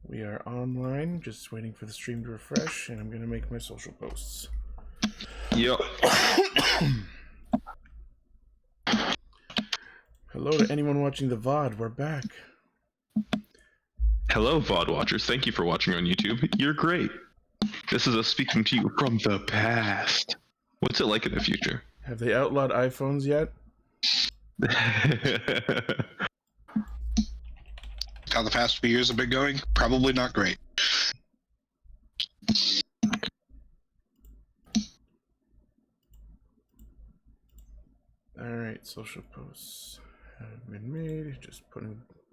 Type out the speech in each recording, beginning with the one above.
We are online, just waiting for the stream to refresh, and I'm going to make my social posts. Yep. Hello to anyone watching the VOD, we're back. Hello, VOD watchers. Thank you for watching on YouTube. You're great. This is us speaking to you from the past. What's it like in the future? Have they outlawed iPhones yet? How the past few years have been going? Probably not great. Alright, social posts have been made. Just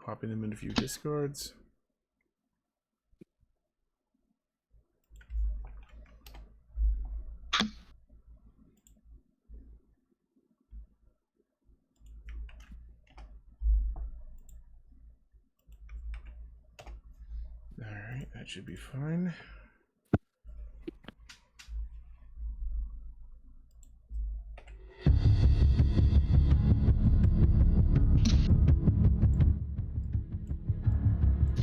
popping them in a few Discords. Alright, that should be fine.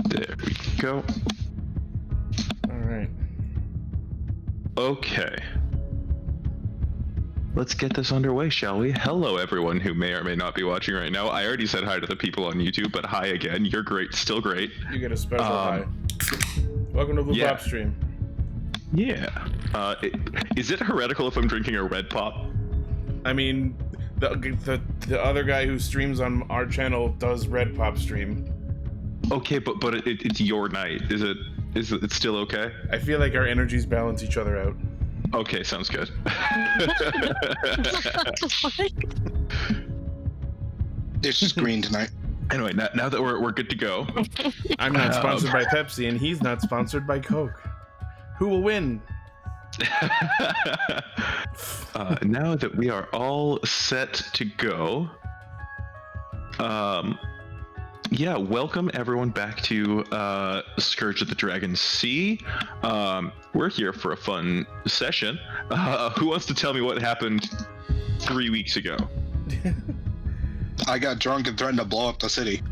There we go. Alright. Okay. Let's get this underway, shall we? Hello, everyone who may or may not be watching right now. I already said hi to the people on YouTube, but hi again. You're great. Still great. You get a special hi. Welcome to BluePopStream. Yeah. Is it heretical if I'm drinking a red pop? I mean, the other guy who streams on our channel does red pop stream. Okay, but it's your night. Is it still okay? I feel like our energies balance each other out. Okay, sounds good. It's just green tonight. Anyway, now that we're good to go. I'm not sponsored by Pepsi, and he's not sponsored by Coke. Who will win? Now that we are all set to go, yeah, welcome everyone back to Scourge of the Dragon Sea. We're here for a fun session. Who wants to tell me what happened 3 weeks ago? I got drunk and threatened to blow up the city.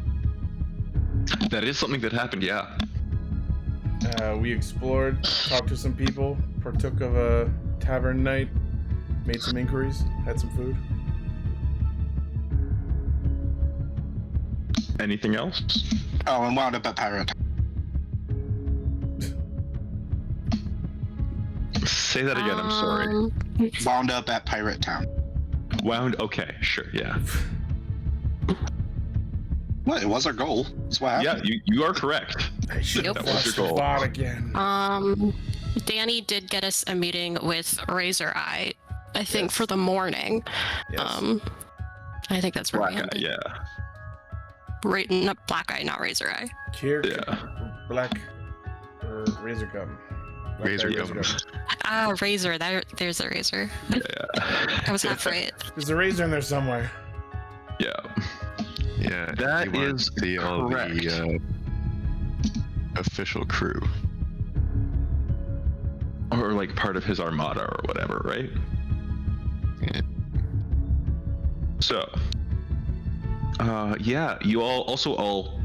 That is something that happened, yeah. We explored, talked to some people, partook of a tavern night, made some inquiries, had some food. Anything else? Oh, and wound up at Pirate. Say that again, I'm sorry. Wound up at Pirate Town. Okay, sure, yeah. What? It was our goal. That's what happened. Yeah, you are correct. I should have That was watched your the goal. VOD again. Danny did get us a meeting with Razor Eye, I think, Yes. for the morning. Yes. I think that's where we Black eye, ended. yeah. Not Black Eye, not Razor Eye. Kirk, Yeah. Black, or Razor Gum. Black Razor Eye, Gum. Ah, Razor. There's a Razor. Yeah. I was half right. There's a razor in there somewhere. Yeah. Yeah, That he is was correct. the official crew. Or like part of his armada or whatever, right? Yeah. So, yeah, you all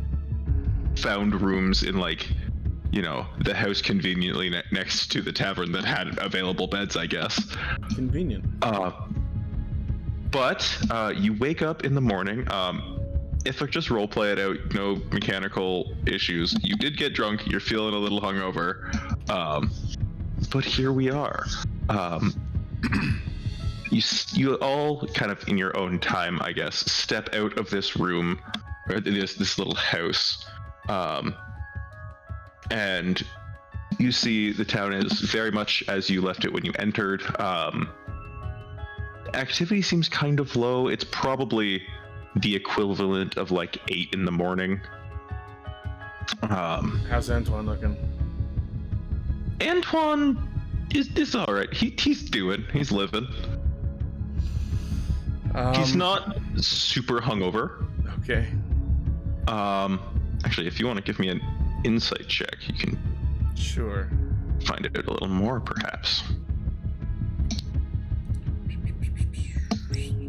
found rooms in the house conveniently next to the tavern that had available beds, I guess. Convenient. But you wake up in the morning. If I just roleplay it out, no mechanical issues. You did get drunk. You're feeling a little hungover. But here we are. You all kind of in your own time, I guess, step out of this room, or this little house, and you see the town is very much as you left it when you entered. Activity seems kind of low. It's probably the equivalent of like 8 in the morning. How's Antoine looking? Antoine is all right. He's living. He's not super hungover. Okay. Actually, if you want to give me an insight check, you can Sure. find it out a little more, perhaps.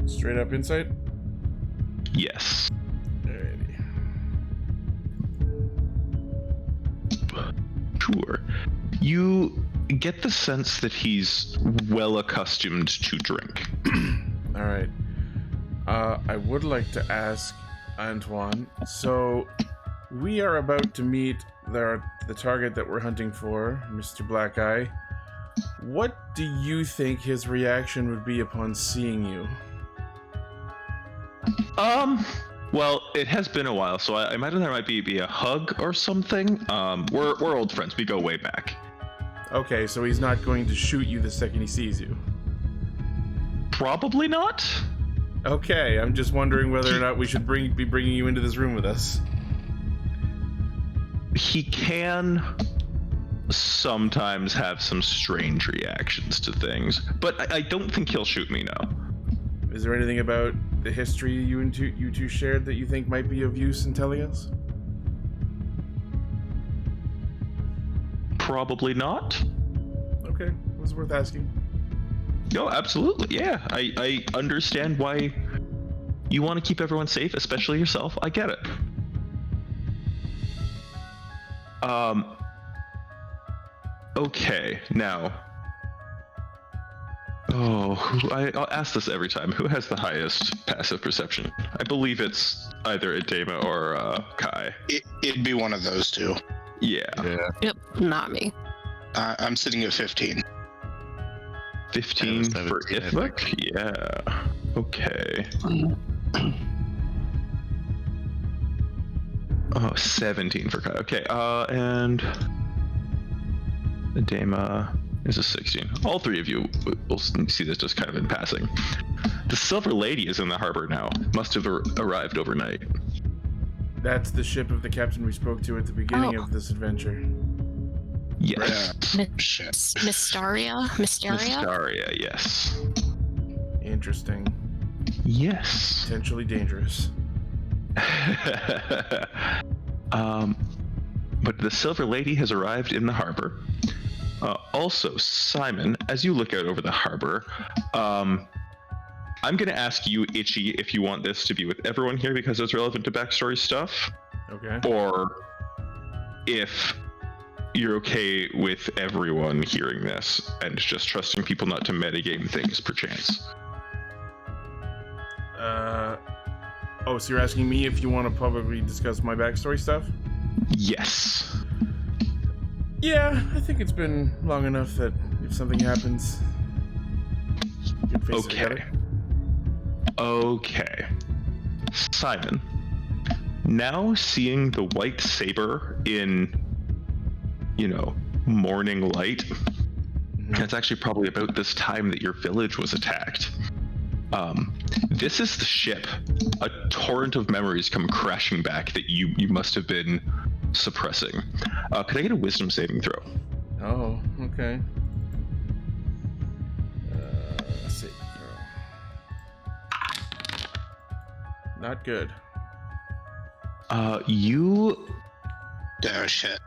Straight up insight? Yes. Alrighty. tour. You get the sense that he's well accustomed to drink. All right. I would like to ask Antoine. So, we are about to meet the target that we're hunting for, Mr. Black Eye. What do you think his reaction would be upon seeing you? Well, it has been a while, so I imagine there might be a hug or something. We're old friends. We go way back. Okay, so he's not going to shoot you the second he sees you. Probably not. Okay, I'm just wondering whether or not we should be bringing you into this room with us. He can sometimes have some strange reactions to things, but I don't think he'll shoot me, no. Is there anything about the history you two shared that you think might be of use in telling us? Probably not. Okay, it was worth asking. No, absolutely, yeah. I understand why you want to keep everyone safe, especially yourself. I get it. Okay, now. I'll ask this every time. Who has the highest passive perception? I believe it's either Edema or Kai. It'd be one of those two. Yeah. Yep, not me. I'm sitting at 15. 15 for 17, I think. Ifuk? Yeah. Okay. 17 for Kai. Okay, and Edema is a 16. All three of you will see this just kind of in passing. The Silver Lady is in the harbor now. Must have arrived overnight. That's the ship of the captain we spoke to at the beginning of this adventure. Yes. Shit. Mysteria? Mysteria, yes. Interesting. Yes. Potentially dangerous. But the Silver Lady has arrived in the harbor. Also, Simon, as you look out over the harbor, I'm going to ask you, Itchy, if you want this to be with everyone here because it's relevant to backstory stuff, Okay. or if you're okay with everyone hearing this and just trusting people not to metagame things perchance. So you're asking me if you want to publicly discuss my backstory stuff? Yes. Yeah, I think it's been long enough that if something happens, you can face it together. Okay. Simon, now seeing the white saber in, morning light, it's actually probably about this time that your village was attacked. This is the ship. A torrent of memories come crashing back that you must have been suppressing. Could I get a wisdom saving throw? Oh, okay. Saving throw. Not good. You... Oh, shit.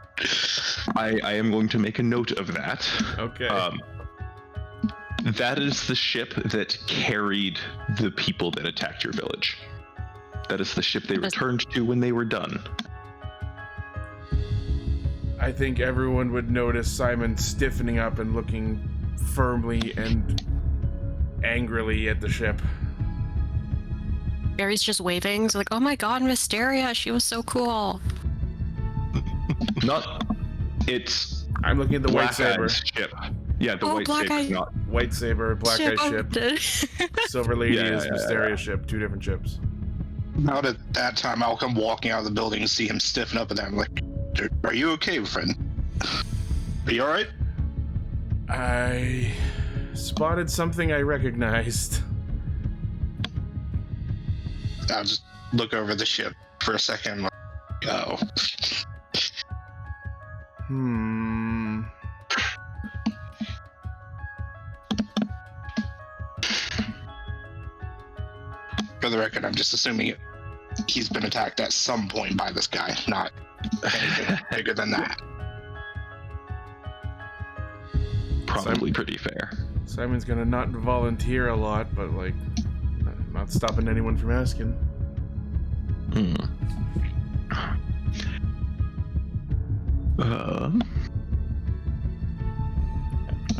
I am going to make a note of that. Okay. That is the ship that carried the people that attacked your village. That is the ship they returned to when they were done. I think everyone would notice Simon stiffening up and looking firmly and angrily at the ship. Barry's just waving. He's like, oh my god, Mysteria, she was so cool. It's I'm looking at the Black white saber. Eye's ship. Yeah, the white Black saber's Eye. not. White saber, black eye ship. Silver Lady is Mysteria ship. Two different ships. Out at that time, I'll come walking out of the building and see him stiffen up, and I'm like, "Are you okay, friend? Are you all right?" I spotted something I recognized. I'll just look over the ship for a second. Like, oh. For the record, I'm just assuming he's been attacked at some point by this guy, not anything bigger than that. Probably pretty fair. Simon's gonna not volunteer a lot, but like, not stopping anyone from asking.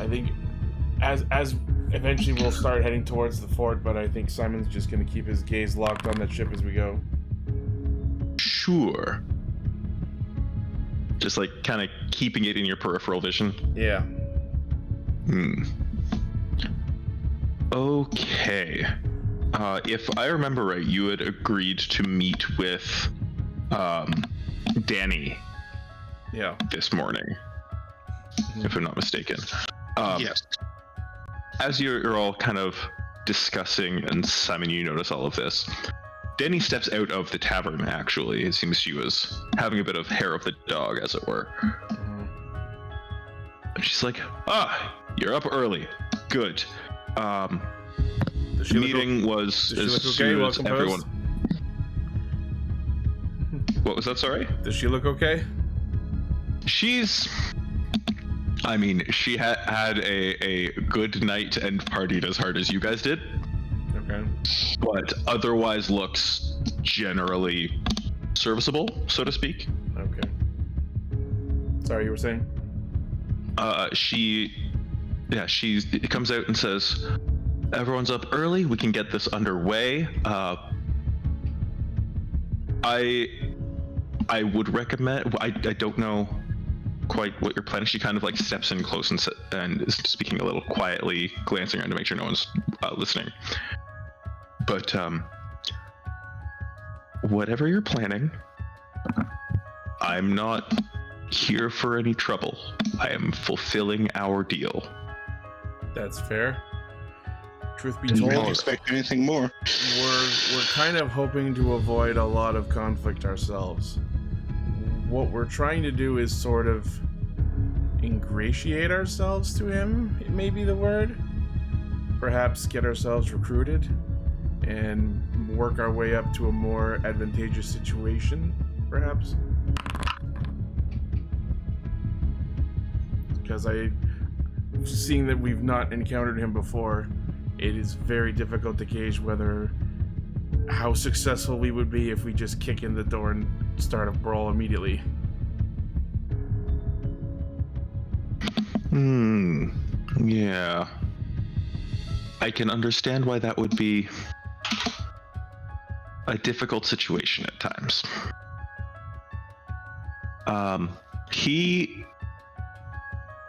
I think as eventually we'll start heading towards the fort, but I think Simon's just going to keep his gaze locked on that ship as we go. Sure. Just like kind of keeping it in your peripheral vision. Yeah. Okay. If I remember right, you had agreed to meet with Danny Yeah. this morning, if I'm not mistaken. Yes. As you're all kind of discussing, and Simon, you notice all of this, Danny steps out of the tavern, actually. It seems she was having a bit of hair of the dog, as it were. And she's like, you're up early. Good. The meeting was does she as look okay? soon Well as composed? everyone... What was that, sorry? Does she look okay? She's... I mean, she had a good night and partied as hard as you guys did. Okay. But otherwise looks generally serviceable, so to speak. Okay. Sorry, you were saying? She comes out and says, everyone's up early, we can get this underway. I would recommend, I don't know quite what you're planning. She kind of like steps in close and is speaking a little quietly, glancing around to make sure no one's listening. But whatever you're planning, I'm not here for any trouble. I am fulfilling our deal. That's fair. Truth be Didn't really told, expect anything more. we're kind of hoping to avoid a lot of conflict ourselves. What we're trying to do is sort of ingratiate ourselves to him, it may be the word. Perhaps get ourselves recruited and work our way up to a more advantageous situation, perhaps. Because seeing that we've not encountered him before, it is very difficult to gauge how successful we would be if we just kick in the door and start a brawl immediately. Yeah. I can understand why that would be a difficult situation at times.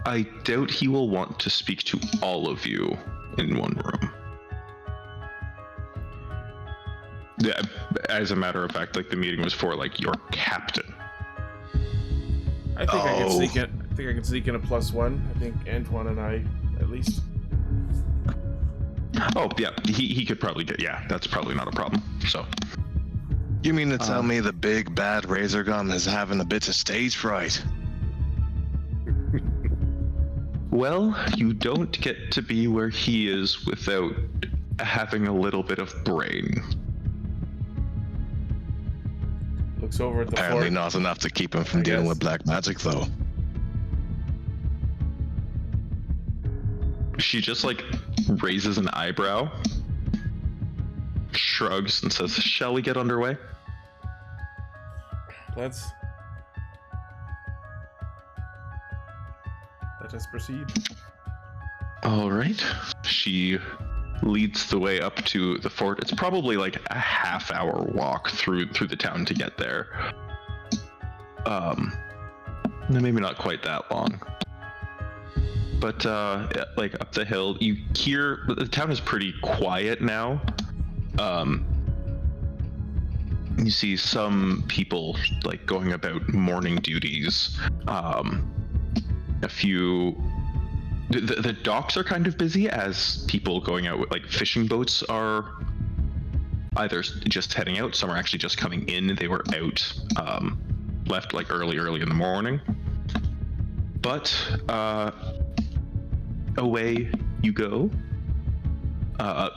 I doubt he will want to speak to all of you in one room. Yeah, as a matter of fact, like the meeting was for like your captain. I think I can sneak in. I think I can sneak in a +1. I think Antoine and I, at least. Oh yeah, he could probably get. Yeah, that's probably not a problem. So. You mean to tell me the big bad razor gun is having a bit of stage fright? Well, you don't get to be where he is without having a little bit of brain. Looks over at the Apparently fort. not enough to keep him from I dealing guess. with black magic, though. She just like raises an eyebrow, shrugs, and says, "Shall we get underway?" Let us proceed. All right. She leads the way up to the fort. It's probably like a half-hour walk through the town to get there. Maybe not quite that long. But like up the hill, you hear the town is pretty quiet now. You see some people like going about morning duties. A few. The docks are kind of busy as people going out with like fishing boats are either just heading out, some are actually just coming in. They were out, left like early in the morning. But away you go.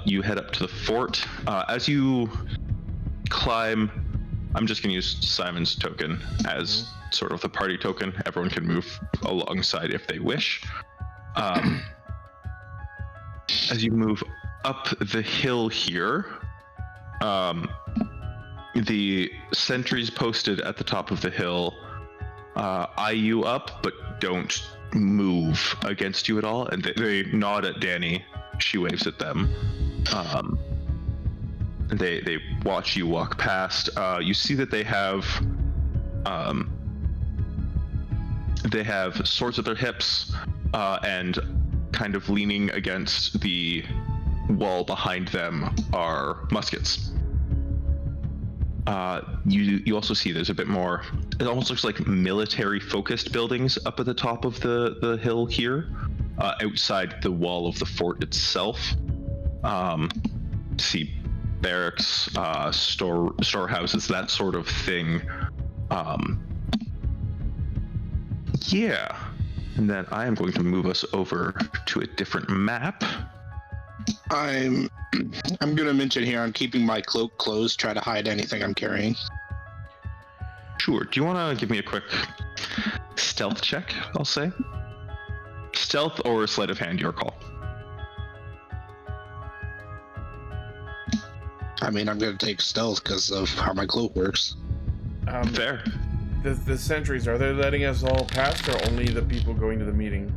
You head up to the fort. As you climb, I'm just going to use Simon's token as sort of the party token. Everyone can move alongside if they wish. As you move up the hill here, the sentries posted at the top of the hill eye you up, but don't move against you at all, and they nod at Danny. She waves at them. They watch you walk past. You see that they have swords at their hips, and kind of leaning against the wall behind them are muskets. You also see there's a bit more. It almost looks like military-focused buildings up at the top of the hill here, outside the wall of the fort itself. See barracks, storehouses, that sort of thing. Yeah. And then I am going to move us over to a different map. I'm gonna mention here I'm keeping my cloak closed, try to hide anything I'm carrying. Sure. Do you want to give me a quick stealth check, I'll say? Stealth or sleight of hand, your call. I mean, I'm gonna take stealth because of how my cloak works. Fair. The sentries, are they letting us all past, or only the people going to the meeting?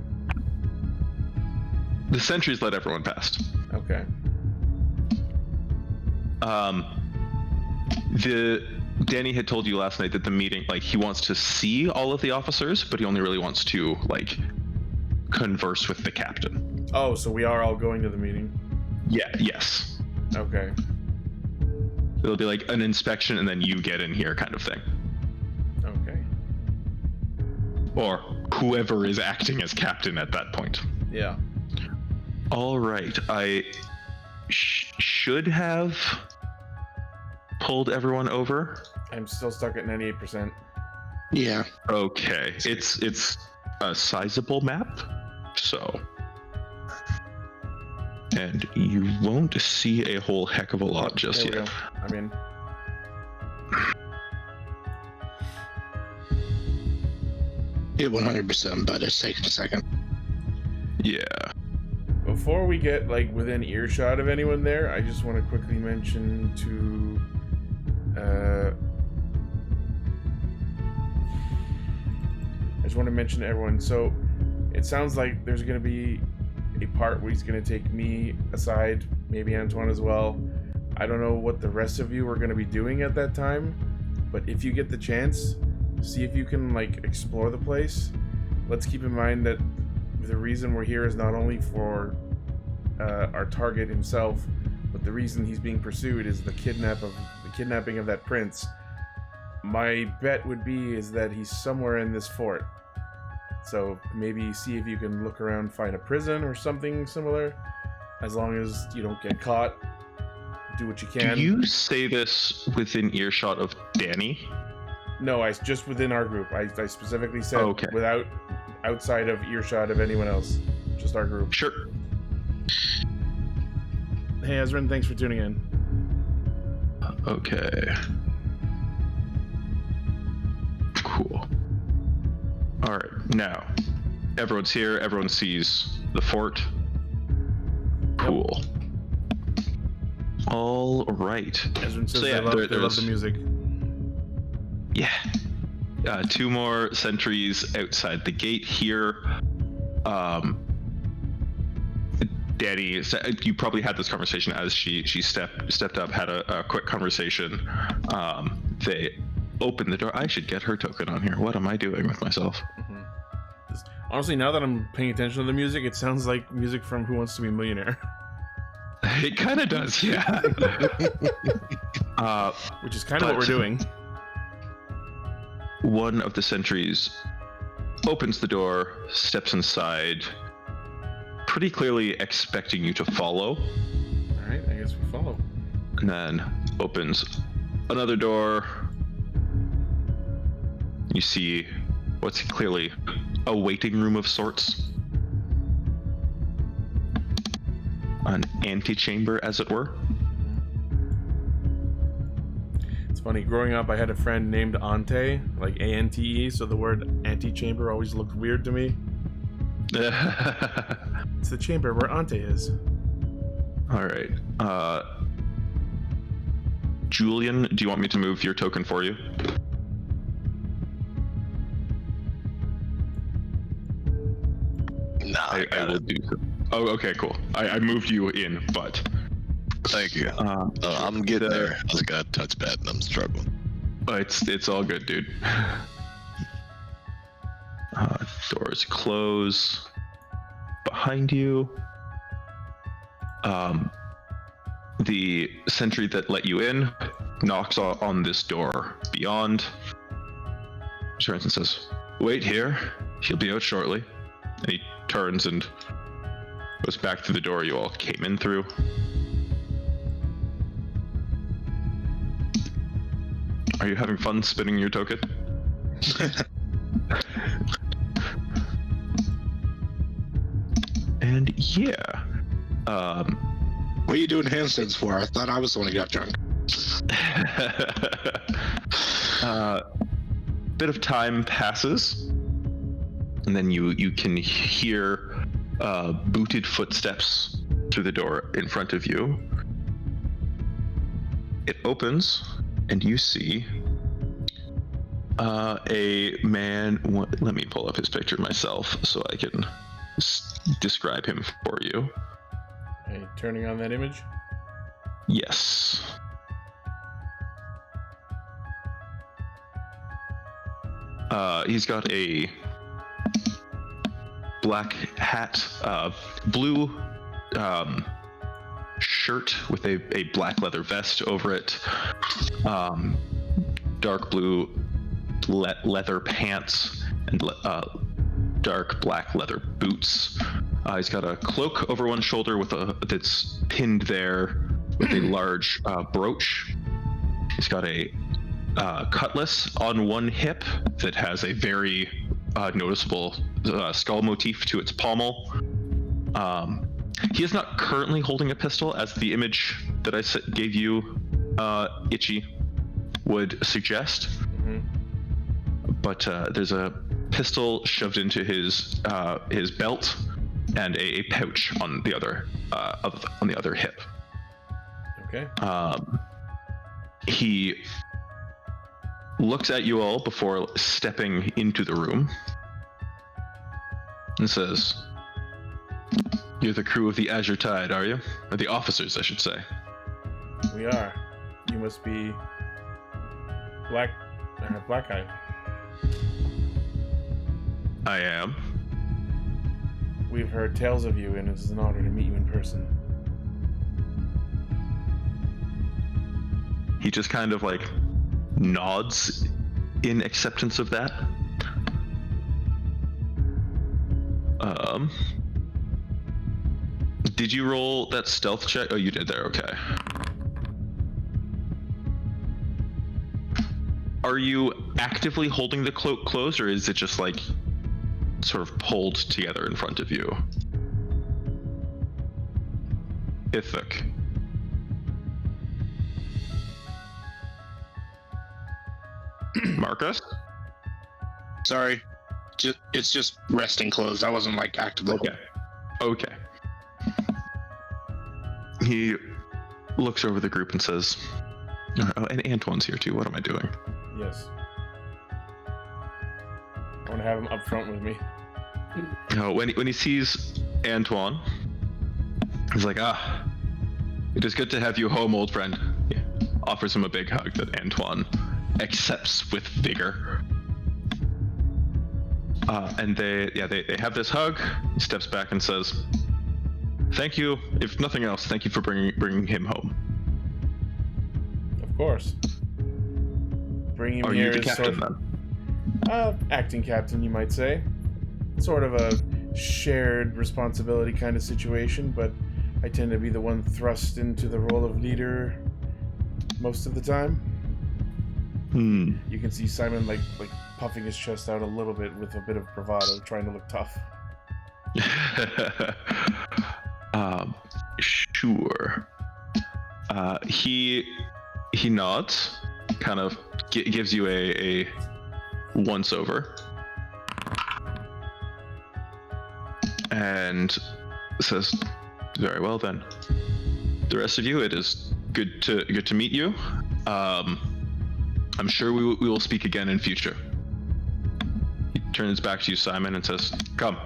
The sentries let everyone past. Okay. Danny had told you last night that the meeting, like, he wants to see all of the officers, but he only really wants to, like, converse with the captain. Oh, so we are all going to the meeting? Yes. Okay. It'll be like an inspection and then you get in here kind of thing. Okay. Or whoever is acting as captain at that point. Yeah. All right. I should have pulled everyone over. I'm still stuck at 98%. Yeah. Okay. It's a sizable map, so. And you won't see a whole heck of a lot just There we yet. go. I'm in. It 100%, but it's taking a second. Yeah. Before we get like within earshot of anyone there, I just want to quickly mention to everyone. So it sounds like there's going to be a part where he's going to take me aside, maybe Antoine as well. I don't know what the rest of you are going to be doing at that time, but if you get the chance, see if you can like explore the place. Let's keep in mind that the reason we're here is not only for our target himself, but the reason he's being pursued is the kidnapping of that prince. My bet would be is that he's somewhere in this fort. So maybe see if you can look around, find a prison or something similar. As long as you don't get caught, do what you can. Do you say this within earshot of Danny? No, I just within our group. I specifically said Okay. without outside of earshot of anyone else. Just our group. Sure. Hey Ezrin, thanks for tuning in. Okay. Cool. All right, now everyone's here. Everyone sees the fort. Cool. All right. Ezrin says So, yeah, they love the there's- music. Yeah. 2 more sentries outside the gate here. Danny, you probably had this conversation as she stepped up, had a quick conversation. They opened the door. I should get her token on here. What am I doing with myself? Honestly, now that I'm paying attention to the music, it sounds like music from Who Wants to Be a Millionaire. It kind of does, yeah. Which is kind of what we're doing. One of the sentries opens the door, steps inside, pretty clearly expecting you to follow, Alright, I guess we follow. and then opens another door. You see what's clearly a waiting room of sorts. An antechamber, as it were. It's funny, growing up I had a friend named Ante, like A-N-T-E, so the word antechamber always looked weird to me. It's the chamber where Ante is. All right. Julian, do you want me to move your token for you? Nah, I I got will it. do so. Oh, okay, cool. I moved you in, but Thank you. I'm getting there. I just got a touchpad and I'm struggling. it's all good, dude. Doors close behind you. The sentry that let you in knocks on this door beyond. Turns and says, "Wait here. He'll be out shortly." And he turns and goes back to the door you all came in through. Are you having fun spinning your token? And yeah. What are you doing handstands for? I thought I was the one who got drunk. Bit of time passes, and then you can hear booted footsteps through the door in front of you. It opens, and you see a man. Let me pull up his picture myself so I can describe him for you. Hey, turning on that image? Yes. He's got a black hat, blue shirt with a black leather vest over it, dark blue leather pants, and dark black leather boots. He's got a cloak over one shoulder that's pinned there with a large brooch. He's got a cutlass on one hip that has a very noticeable skull motif to its pommel. He is not currently holding a pistol, as the image that I gave you, Itchy, would suggest. Mm-hmm. But there's a pistol shoved into his belt, and a pouch on the other hip. Okay. He looks at you all before stepping into the room and says, "You're the crew of the Azure Tide, are you? Or the officers, I should say." We are. You must be Black-Eyed. I am. We've heard tales of you, and it is an honor to meet you in person. He just kind of like nods in acceptance of that. Did you roll that stealth check? Oh, you did there, okay. Are you actively holding the cloak closed, or is it just like sort of pulled together in front of you? Ithuk. Marcus? Sorry. It's just resting closed. I wasn't like actively. Okay. He looks over the group and says, "Oh, and Antoine's here too. What am I doing?" Yes. I want to have him up front with me. When he sees Antoine, he's like, it is good to have you home, old friend." He offers him a big hug that Antoine accepts with vigor. And they have this hug. He steps back and says, "Thank you. If nothing else, thank you for bringing him home." Of course. Bring him Are here you the is captain sort then? of, acting captain, you might say. Sort of a shared responsibility kind of situation, but I tend to be the one thrust into the role of leader most of the time. You can see Simon like puffing his chest out a little bit with a bit of bravado, trying to look tough. Sure. He nods, kind of gives you a once over, and says, "Very well then. The rest of you, it is good to meet you. I'm sure we will speak again in future." He turns back to you, Simon, and says, "Come."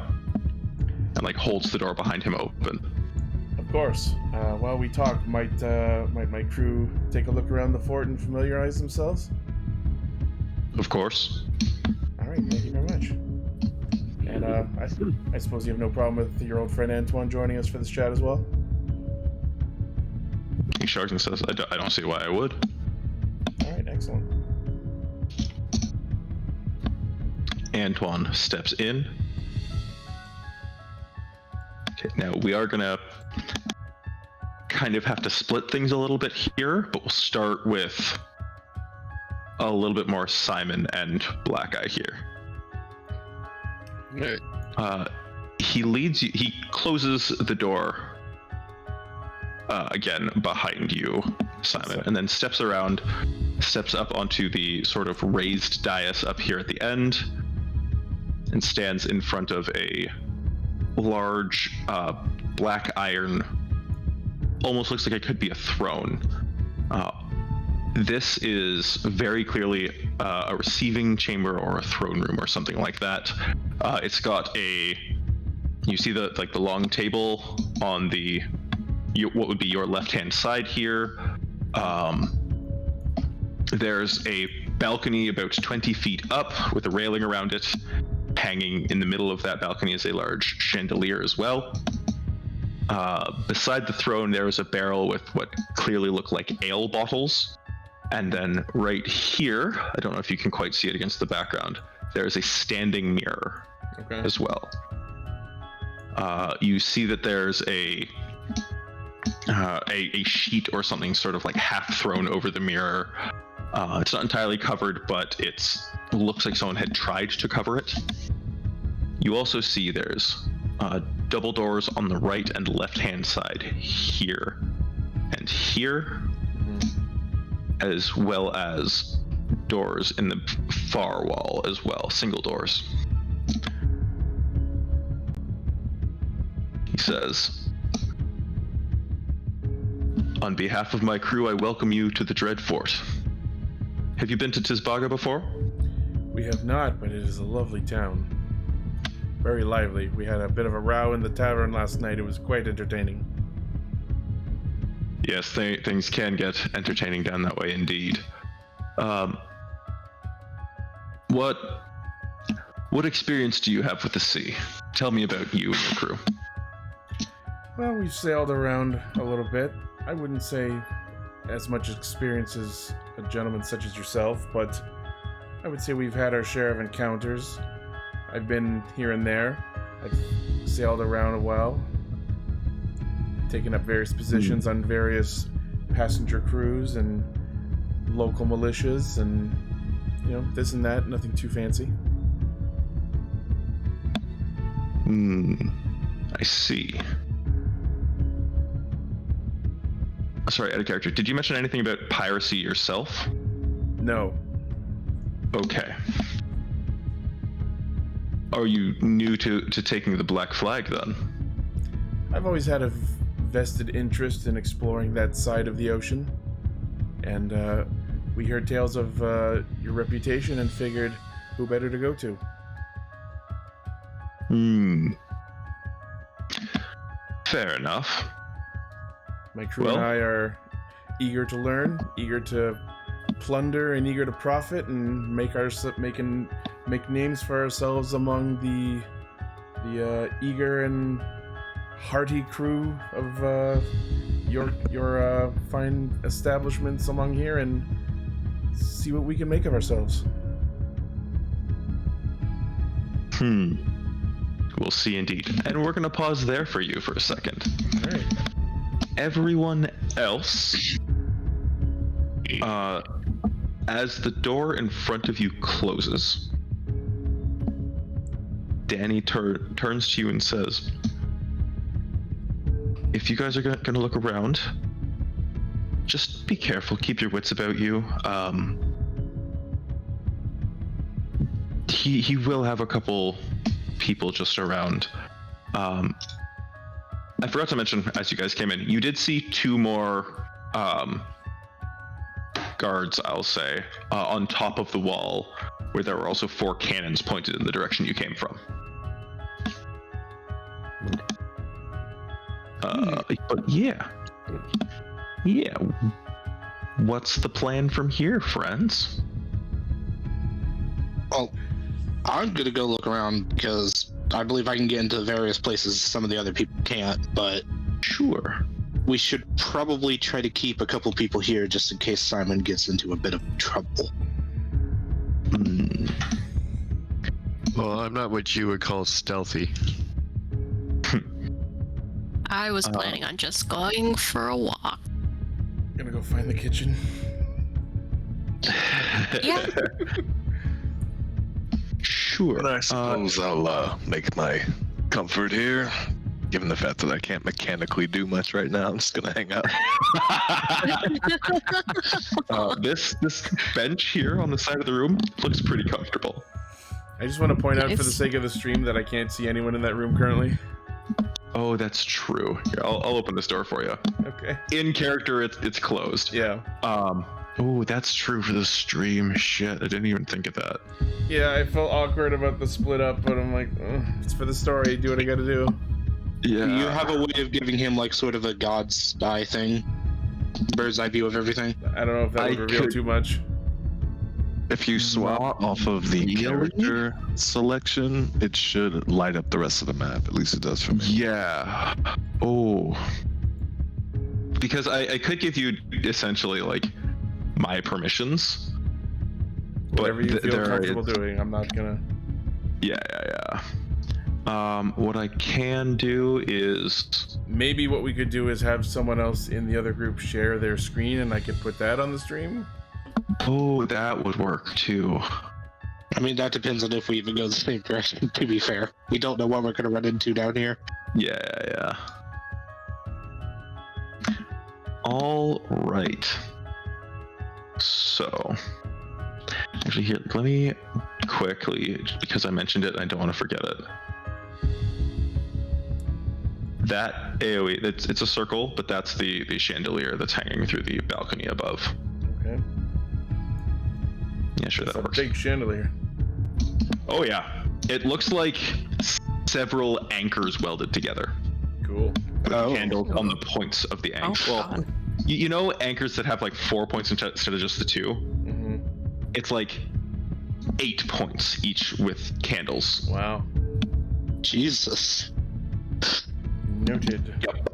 and like holds the door behind him open. Of course. While we talk, might my crew take a look around the fort and familiarize themselves? Of course. All right, thank you very much. And I suppose you have no problem with your old friend Antoine joining us for this chat as well? He shrugs and says, I don't see why I would. All right, excellent. Antoine steps in. Okay, now we are gonna kind of have to split things a little bit here, but we'll start with a little bit more Simon and Black Eye here. Right. He leads you, he closes the door again behind you, Simon, and then steps up onto the sort of raised dais up here at the end, and stands in front of a large black iron, almost looks like it could be a throne. This is very clearly a receiving chamber or a throne room or something like that. It's got you see the long table on what would be your left-hand side here. There's a balcony about 20 feet up with a railing around it. Hanging in the middle of that balcony is a large chandelier as well. Beside the throne, there is a barrel with what clearly look like ale bottles. And then right here, I don't know if you can quite see it against the background, there is a standing mirror as well. You see that there's a sheet or something sort of like half thrown over the mirror. It's not entirely covered, but it looks like someone had tried to cover it. You also see there's double doors on the right and left-hand side here and here, as well as doors in the far wall as well, single doors. He says, "On behalf of my crew, I welcome you to the Dreadfort. Have you been to Tisbaga before?" We have not, but it is a lovely town. Very lively. We had a bit of a row in the tavern last night. It was quite entertaining. Yes, things can get entertaining down that way indeed. What experience do you have with the sea? Tell me about you and your crew. Well, we've sailed around a little bit. I wouldn't say as much experience as a gentleman such as yourself, but I would say we've had our share of encounters. I've been here and there. I've sailed around a while, taken up various positions on various passenger crews and local militias and, this and that, nothing too fancy. I see. Sorry, out of character. Did you mention anything about piracy yourself? No. Okay. Are you new to taking the Black Flag, then? I've always had a vested interest in exploring that side of the ocean. And we heard tales of your reputation and figured who better to go to. Fair enough. My crew and I are eager to learn, eager to plunder, and eager to profit and make names for ourselves among the eager and hearty crew of your fine establishments among here, and see what we can make of ourselves. We'll see indeed. And we're going to pause there for you for a second. All right. Everyone else, as the door in front of you closes, Danny turns to you and says, "If you guys are going to look around, just be careful, keep your wits about you. He will have a couple people just around. I forgot to mention, as you guys came in, you did see two more guards, I'll say, on top of the wall, where there were also 4 cannons pointed in the direction you came from." But yeah. What's the plan from here, friends? Well, I'm gonna go look around because I believe I can get into various places some of the other people can't, but Sure. we should probably try to keep a couple people here just in case Simon gets into a bit of trouble. Well, I'm not what you would call stealthy. I was planning on just going for a walk. Gonna go find the kitchen. Yeah. Sure. But I suppose I'll make my comfort here. Given the fact that I can't mechanically do much right now, I'm just gonna hang out. This bench here on the side of the room looks pretty comfortable. I just want to point out for the Nice. sake of the stream that I can't see anyone in that room currently. Oh, that's true. Here, I'll open this door for you. Okay. In character, it's closed. Yeah. Oh, that's true for the stream. Shit, I didn't even think of that. Yeah, I felt awkward about the split up, but I'm like, it's for the story. Do what I gotta do. Yeah. Do you have a way of giving him like sort of a god's eye thing? Bird's eye view of everything? I don't know if that I would reveal could- too much. If you swap Not off of the really? character selection, it should light up the rest of the map. At least it does for me. Yeah. Oh. Because I could give you essentially like my permissions. Whatever you feel there comfortable is- doing. I'm not gonna. Yeah. What I can do is Maybe what we could do is have someone else in the other group share their screen, and I could put that on the stream. oh, that would work too. I mean, that depends on if we even go the same direction, to be fair. We don't know what we're gonna run into down here. Yeah. All right. So, actually, here, let me quickly, because I mentioned it, I don't want to forget it. That AoE, it's a circle, but that's the chandelier that's hanging through the balcony above. Okay. Yeah, sure, It's that a works. big chandelier. Oh yeah, it looks like several anchors welded together. Cool. Oh. Candles on the points of the Oh, anchor. Well, God. you know anchors that have like 4 points instead of just the 2? Mm-hmm. It's like 8 points each with candles. Wow. Jesus. Noted. Yep.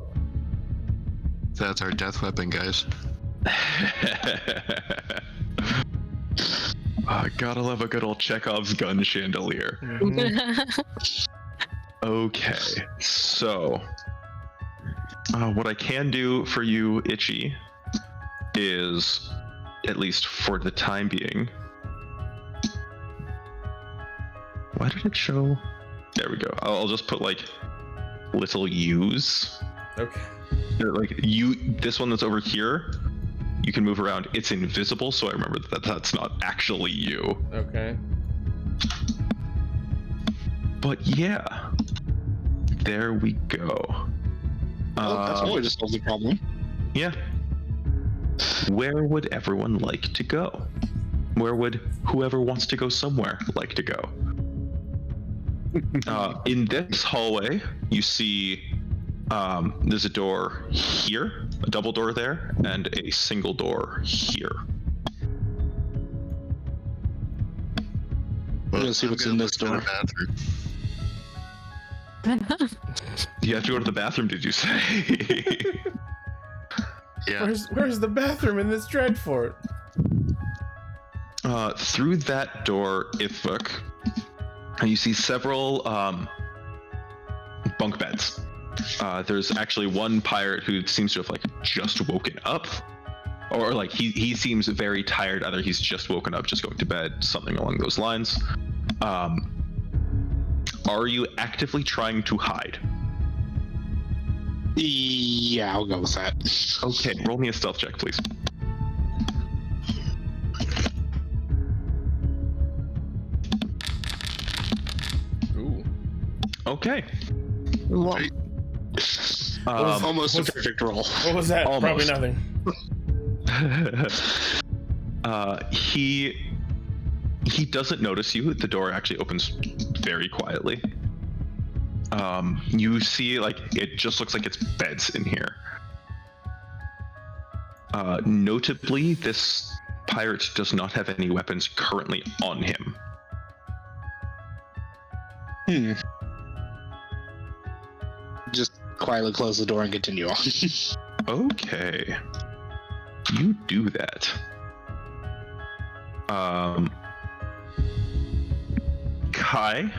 That's our death weapon, guys. Gotta love a good old Chekhov's gun chandelier. Mhm. Okay, so what I can do for you, Itchy, is, at least for the time being. Why did it show? There we go. I'll just put like little U's. Okay. Like you, this one that's over here, you can move around. It's invisible, so I remember that that's not actually you. Okay. But yeah, there we go. Well, that's always just solves the problem. Yeah. Where would everyone like to go? Where would whoever wants to go somewhere like to go? In this hallway, you see there's a door here, a double door there, and a single door here. We're gonna see what's in this door. You have to go to the bathroom, did you say? Yeah. Where's the bathroom in this Dreadfort? Through that door, Ithvuk, and you see several bunk beds. There's actually one pirate who seems to have like just woken up, or like he seems very tired. Either he's just woken up, just going to bed, something along those lines. Are you actively trying to hide? Yeah, I'll go with that. Okay, roll me a stealth check, please. Ooh. Okay. Whoa. Almost a perfect roll. What was that? Almost. Probably nothing. He doesn't notice you. The door actually opens very quietly. You see, like, it just looks like it's beds in here. Notably, this pirate does not have any weapons currently on him. Just quietly close the door and continue on. Okay. You do that. Kai,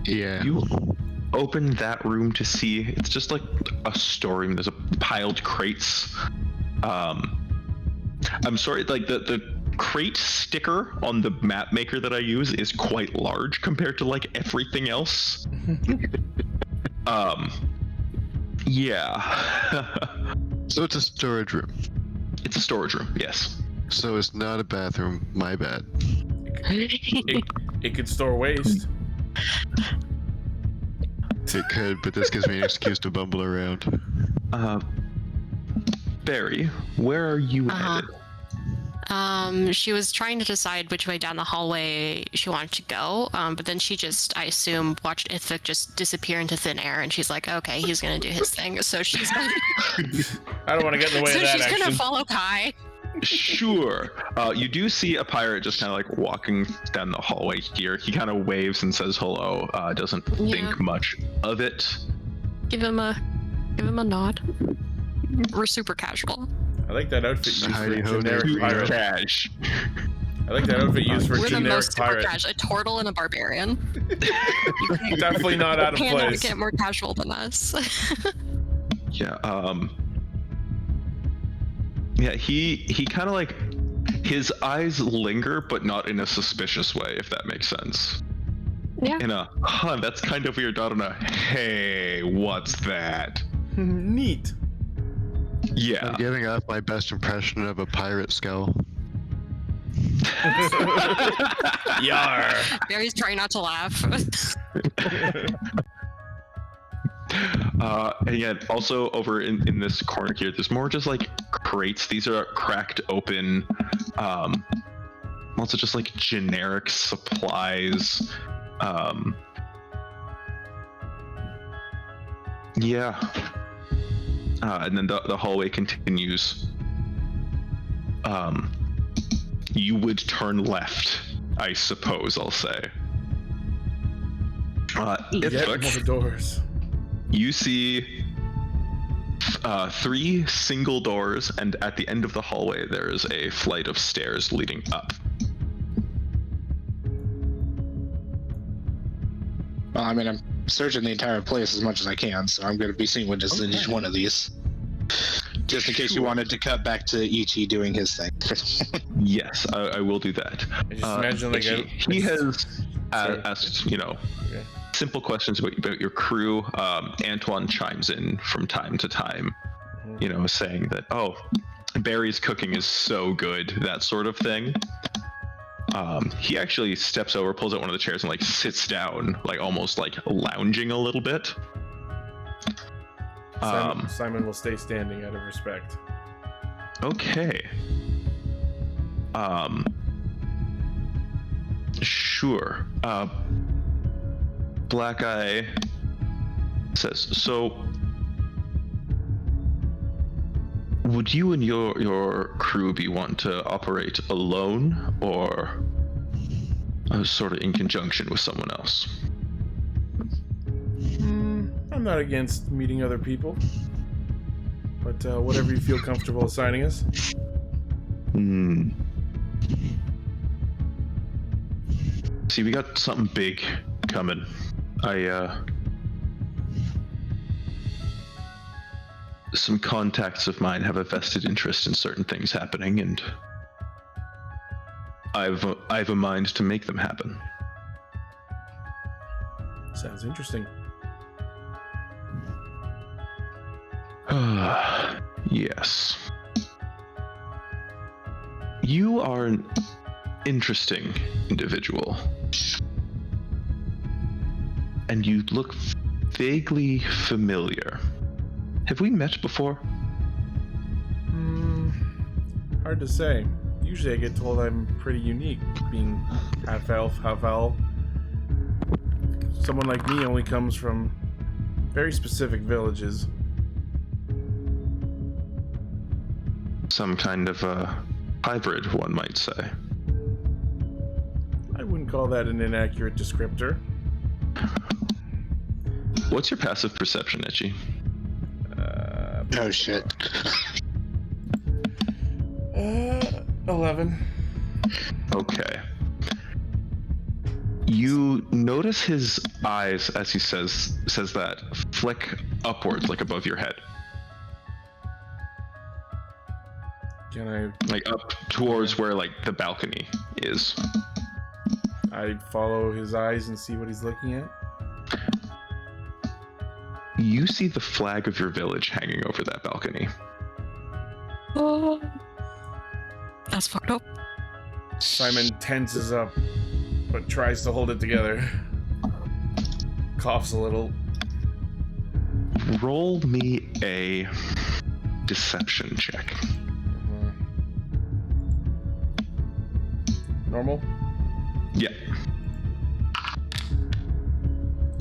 Yeah. you open that room to see it's just like a storeroom. There's a piled crates. I'm sorry, like the crate sticker on the map maker that I use is quite large compared to like everything else. Yeah. So it's a storage room. It's a storage room, yes. So it's not a bathroom. My bad. It could store waste. It could, but this gives me an excuse to bumble around. Barry, where are you headed? She was trying to decide which way down the hallway she wanted to go, but then she just, I assume, watched Ithvik just disappear into thin air, and she's like, okay, he's gonna do his thing, so she's gonna... I don't want to get in the way of that she's action. gonna follow Kai. Sure. You do see a pirate just kind of like walking down the hallway here. He kind of waves and says hello. Doesn't think much of it. Give him a nod. We're super casual. I like that outfit used for Hidey a ho generic there, pirate. Cash. I like that outfit used for a We're the generic most super pirate. casual. A turtle and a barbarian. Definitely not out of Cannot place. get more casual than us. Yeah. Yeah. He kind of like his eyes linger, but not in a suspicious way, if that makes sense. Yeah. In a that's kind of weird. Not in a hey, what's that? Neat. Yeah. I'm giving off my best impression of a pirate skull. Yar. Barry's trying not to laugh. And yet also over in this corner here, there's more just like crates. These are cracked open. Also just like generic supplies. Yeah. And then the hallway continues. You would turn left, I suppose I'll say. Get Ithvik, more doors. you see 3 single doors, and at the end of the hallway there is a flight of stairs leading up. Well, I mean, I'm searching the entire place as much as I can, so I'm going to be seeing what is in each one of these. Just in case you wanted to cut back to Ichi doing his thing. Yes, I will do that. I just imagine like Ichi, he has Sorry. asked, Okay. simple questions about your crew. Antoine chimes in from time to time, saying that, oh, Barry's cooking is so good, that sort of thing. He actually steps over, pulls out one of the chairs, and like sits down, like almost like lounging a little bit. Simon will stay standing out of respect. Okay. Sure. Black Eye says, so would you and your crew be wanting to operate alone or sort of in conjunction with someone else? I'm not against meeting other people, but whatever you feel comfortable assigning us. See, we got something big coming. Some contacts of mine have a vested interest in certain things happening, and I've a mind to make them happen. Sounds interesting. Yes. You are an interesting individual. And you look vaguely familiar. Have we met before? Hard to say. Usually I get told I'm pretty unique, being half elf, half owl. someone like me only comes from very specific villages. Some kind of a hybrid, one might say. I wouldn't call that an inaccurate descriptor. What's your passive perception, Itchy? Oh shit. 11. Okay. You notice his eyes as he says that flick upwards, like above your head, Can I? like up towards where like the balcony is. I follow his eyes and see what he's looking at. You see the flag of your village hanging over that balcony. Oh, that's fucked up. Simon tenses up, but tries to hold it together. Coughs a little. Roll me a deception check. Normal? Yeah.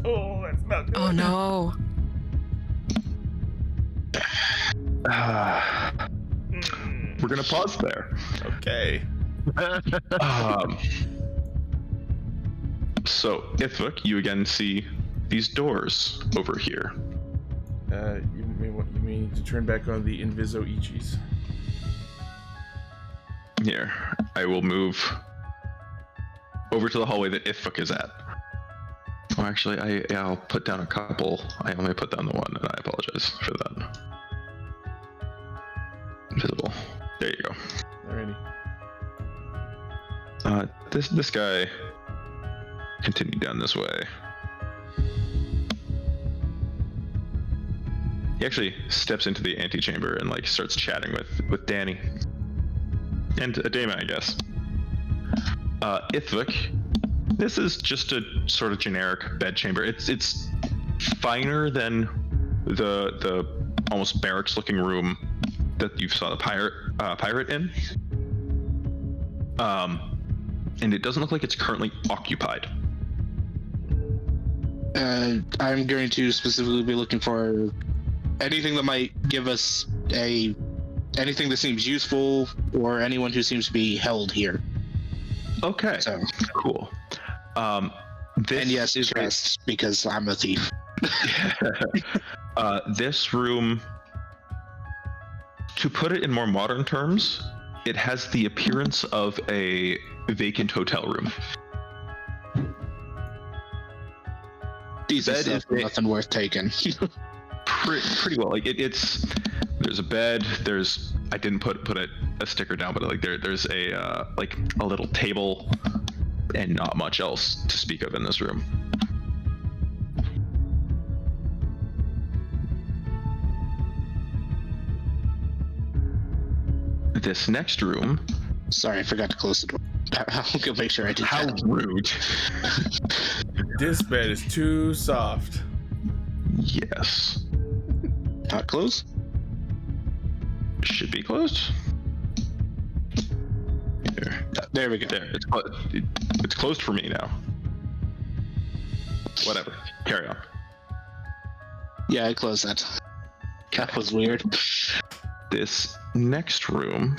Oh, that's not good. Oh no. We're gonna pause there. Okay. So, Ithvik, you again see these doors over here. You mean to turn back on the Inviso Ichis? Here, I will move over to the hallway that Ithvik is at. Oh, actually, I'll put down a couple. I only put down the one, and I apologize for that. Invisible. There you go. Alrighty. This guy continued down this way. He actually steps into the antechamber and like starts chatting with Danny and Edema, I guess. Ithvik, this is just a sort of generic bedchamber. It's finer than the almost barracks-looking room that you saw the pirate in. And it doesn't look like it's currently occupied. I'm going to specifically be looking for anything that might give us anything that seems useful, or anyone who seems to be held here. Okay. So, cool. This and yes, is chests, because I'm a thief. this room, to put it in more modern terms, it has the appearance of a vacant hotel room. Decent stuff, nothing worth taking. Pretty well. Like there's a bed. I didn't put a sticker down, but like there's a like a little table, and not much else to speak of in this room. This next room. Sorry, I forgot to close the door. I'll go make sure I did How that. rude. This bed is too soft. Yes. Not close? Should be closed. Here. There we go. There. It's closed for me now. Whatever. Carry on. Yeah, I closed that. That was weird. This next room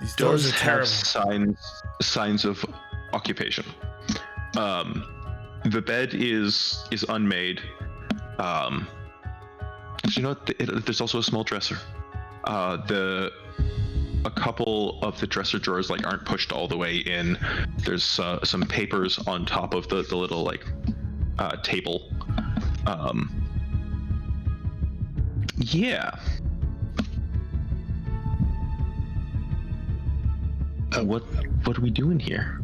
These doors does are have terrible. signs of occupation. The bed is unmade. You know what? There's also a small dresser. A couple of the dresser drawers like aren't pushed all the way in. There's some papers on top of the little like table. Yeah. What are we doing here?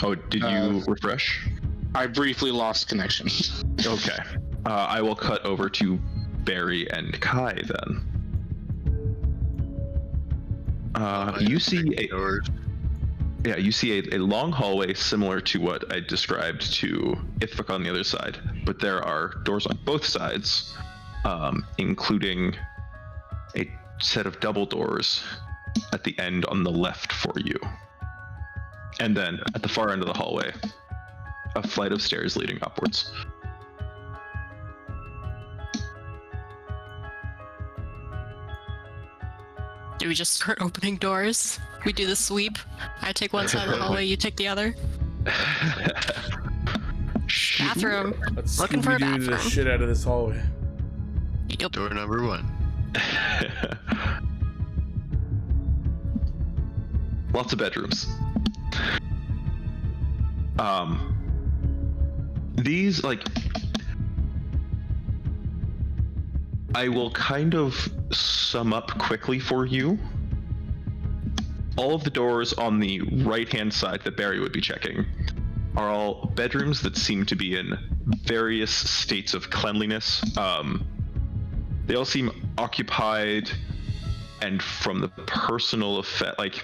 Oh, did you refresh? I briefly lost connection. Okay. I will cut over to Barry and Kai then. You see a long hallway similar to what I described to Ithvik on the other side, but there are doors on both sides, including a set of double doors at the end on the left for you. And then at the far end of the hallway, a flight of stairs leading upwards. Do we just start opening doors? We do the sweep. I take one side of the hallway, you take the other. Bathroom. Let's Looking for a Scooby-Doo the bathroom. shit out of this hallway. Yep. Door number 1. Lots of bedrooms. These, like, I will kind of sum up quickly for you. All of the doors on the right-hand side that Barry would be checking are all bedrooms that seem to be in various states of cleanliness. They all seem occupied, and from the personal effect, like,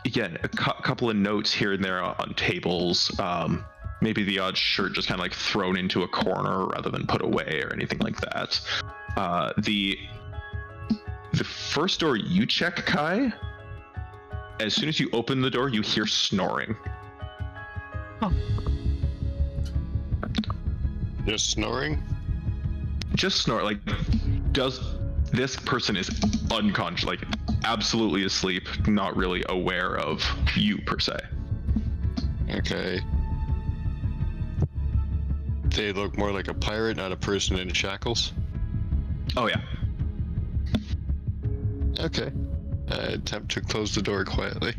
again, a couple of notes here and there on tables. Maybe the odd shirt just kind of like thrown into a corner rather than put away or anything like that. The first door you check, Kai, as soon as you open the door, you hear snoring. Just snoring? Just snore. Like, this person is unconscious, like absolutely asleep, not really aware of you per se. Okay. They look more like a pirate, not a person in shackles. Oh yeah. Okay. I attempt to close the door quietly.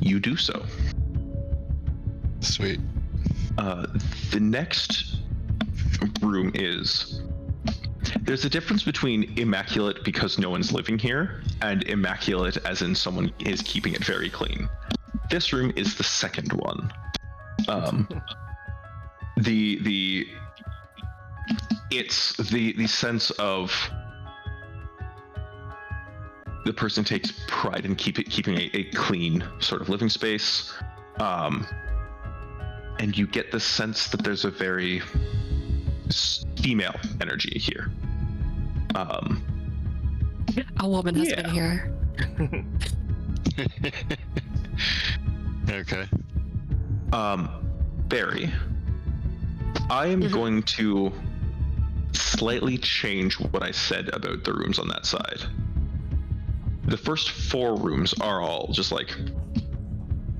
You do so. Sweet. The next room is... There's a difference between immaculate because no one's living here and immaculate as in someone is keeping it very clean. This room is the second one. It's the sense of the person takes pride in keeping a clean sort of living space, and you get the sense that there's a very female energy here. A woman has been here. Okay. Barry, I am going to slightly change what I said about the rooms on that side. The first 4 rooms are all just like,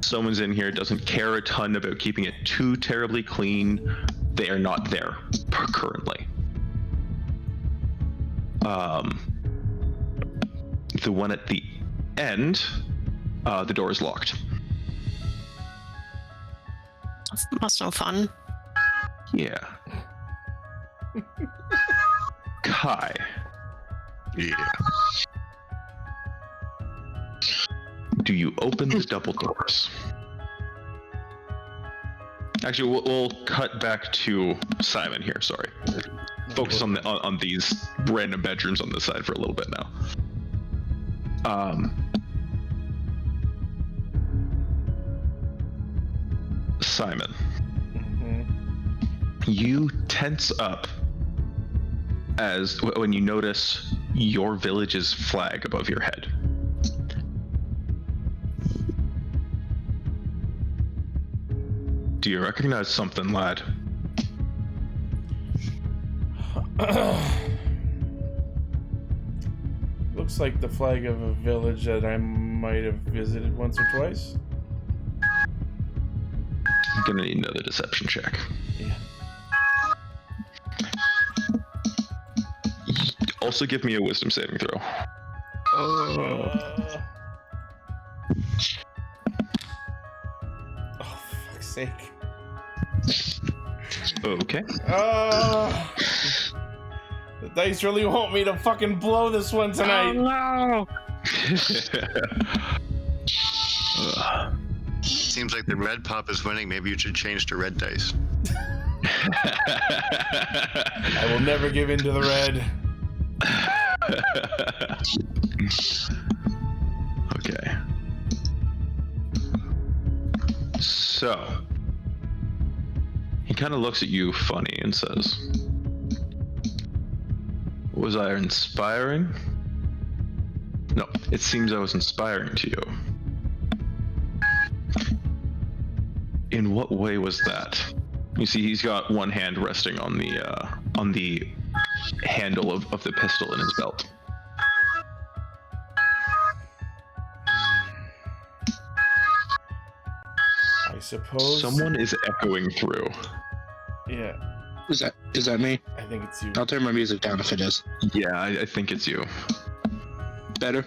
someone's in here, doesn't care a ton about keeping it too terribly clean. They are not there currently. The one at the end, the door is locked. That's no fun. Yeah. Kai. Yeah. Do you open the double doors? Actually, we'll cut back to Simon here. Sorry. Focus on these random bedrooms on this side for a little bit now. Simon, you tense up when you notice your village's flag above your head. Do you recognize something, lad? Looks like the flag of a village that I might have visited once or twice. I'm gonna need another deception check. Yeah. Also give me a wisdom saving throw. Oh, fuck's sake. Okay. The dice really want me to fucking blow this one tonight. Oh no! Seems like the red pop is winning. Maybe you should change to red dice. I will never give in to the red. Okay. So he kind of looks at you funny and says, "Was I inspiring?" "No, it seems I was inspiring to you." In what way was that? You see, he's got one hand resting on the handle of the pistol in his belt. I suppose. Someone is echoing through. Yeah, Is that me? I think it's you. I'll turn my music down if it is. Yeah, I think it's you. Better?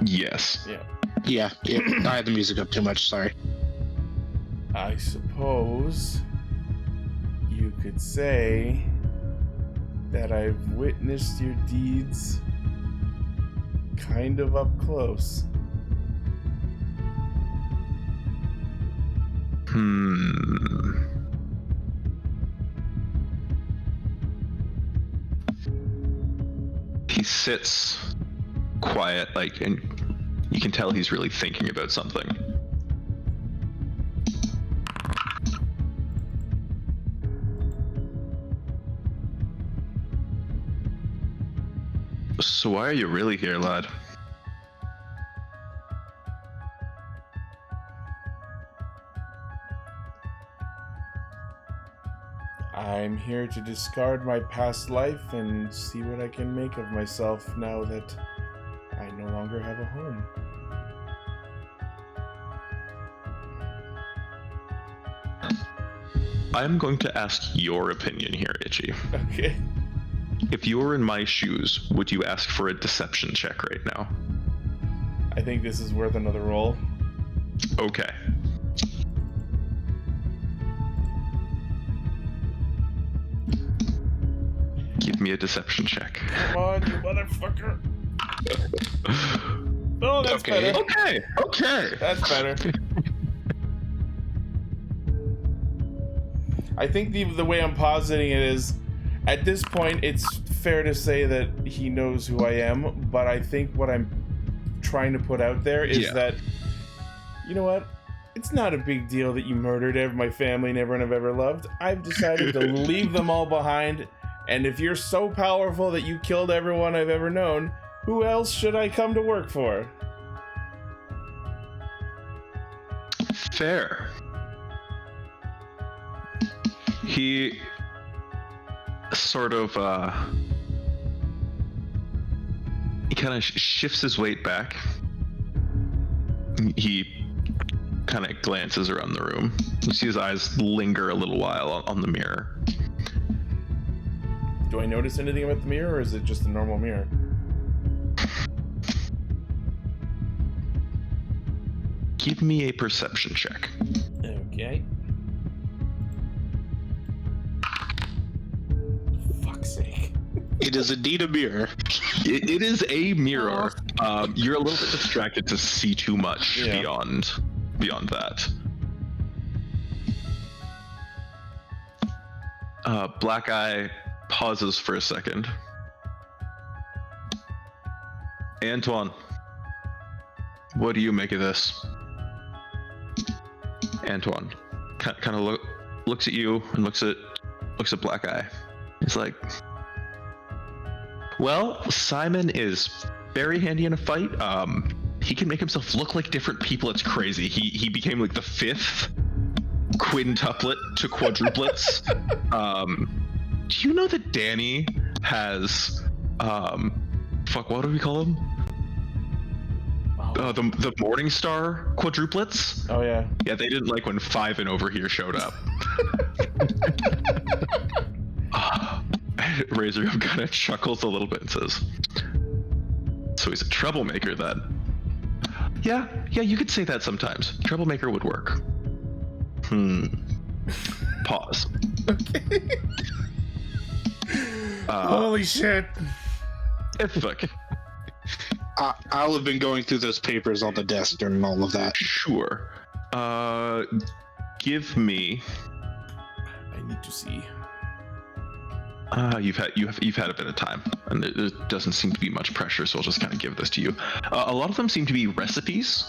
Yes. Yeah, I had the music up too much, sorry. I suppose you could say that I've witnessed your deeds kind of up close. He sits quiet, and you can tell he's really thinking about something. So why are you really here, lad? I'm here to discard my past life and see what I can make of myself now that I no longer have a home. I'm going to ask your opinion here, Itchy. Okay. If you were in my shoes, would you ask for a deception check right now? I think this is worth another roll. Okay. Give me a deception check. Come on, you motherfucker. Oh, that's Okay. better. Okay. That's better. I think the way I'm positing it is, at this point, it's fair to say that he knows who I am, but I think what I'm trying to put out there is that, you know what? It's not a big deal that you murdered my family and everyone I've ever loved. I've decided to leave them all behind, and if you're so powerful that you killed everyone I've ever known, who else should I come to work for? Fair. He sort of, he kind of shifts his weight back. He kind of glances around the room. You see his eyes linger a little while on the mirror. Do I notice anything about the mirror, or is it just a normal mirror? Give me a perception check. Okay. Fuck's sake. It is indeed a mirror. It is a mirror. You're a little bit distracted to see too much beyond that. Black Eye pauses for a second. Antoine, what do you make of this? Antoine kind of looks at you and looks at Black Eye. He's like, well, Simon is very handy in a fight. He can make himself look like different people. It's crazy. He became like the 5th quintuplet to quadruplets. Do you know that Danny has what do we call him? The Morningstar quadruplets? Oh yeah. Yeah, they didn't like when 5 and over here showed up. Razor kind of chuckles a little bit and says, so he's a troublemaker then? Yeah, you could say that sometimes. Troublemaker would work. Pause. Okay. Holy shit. Look, I'll have been going through those papers on the desk during all of that. sure. Give me. I need to see. You've had a bit of time, and there doesn't seem to be much pressure, so I'll just kind of give this to you. A lot of them seem to be recipes.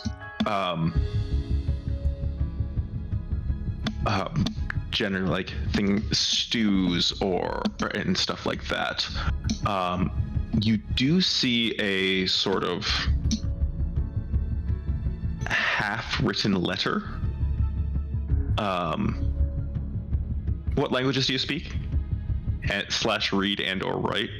Generally like stews and stuff like that. You do see a sort of half-written letter. What languages do you speak? / read and or write?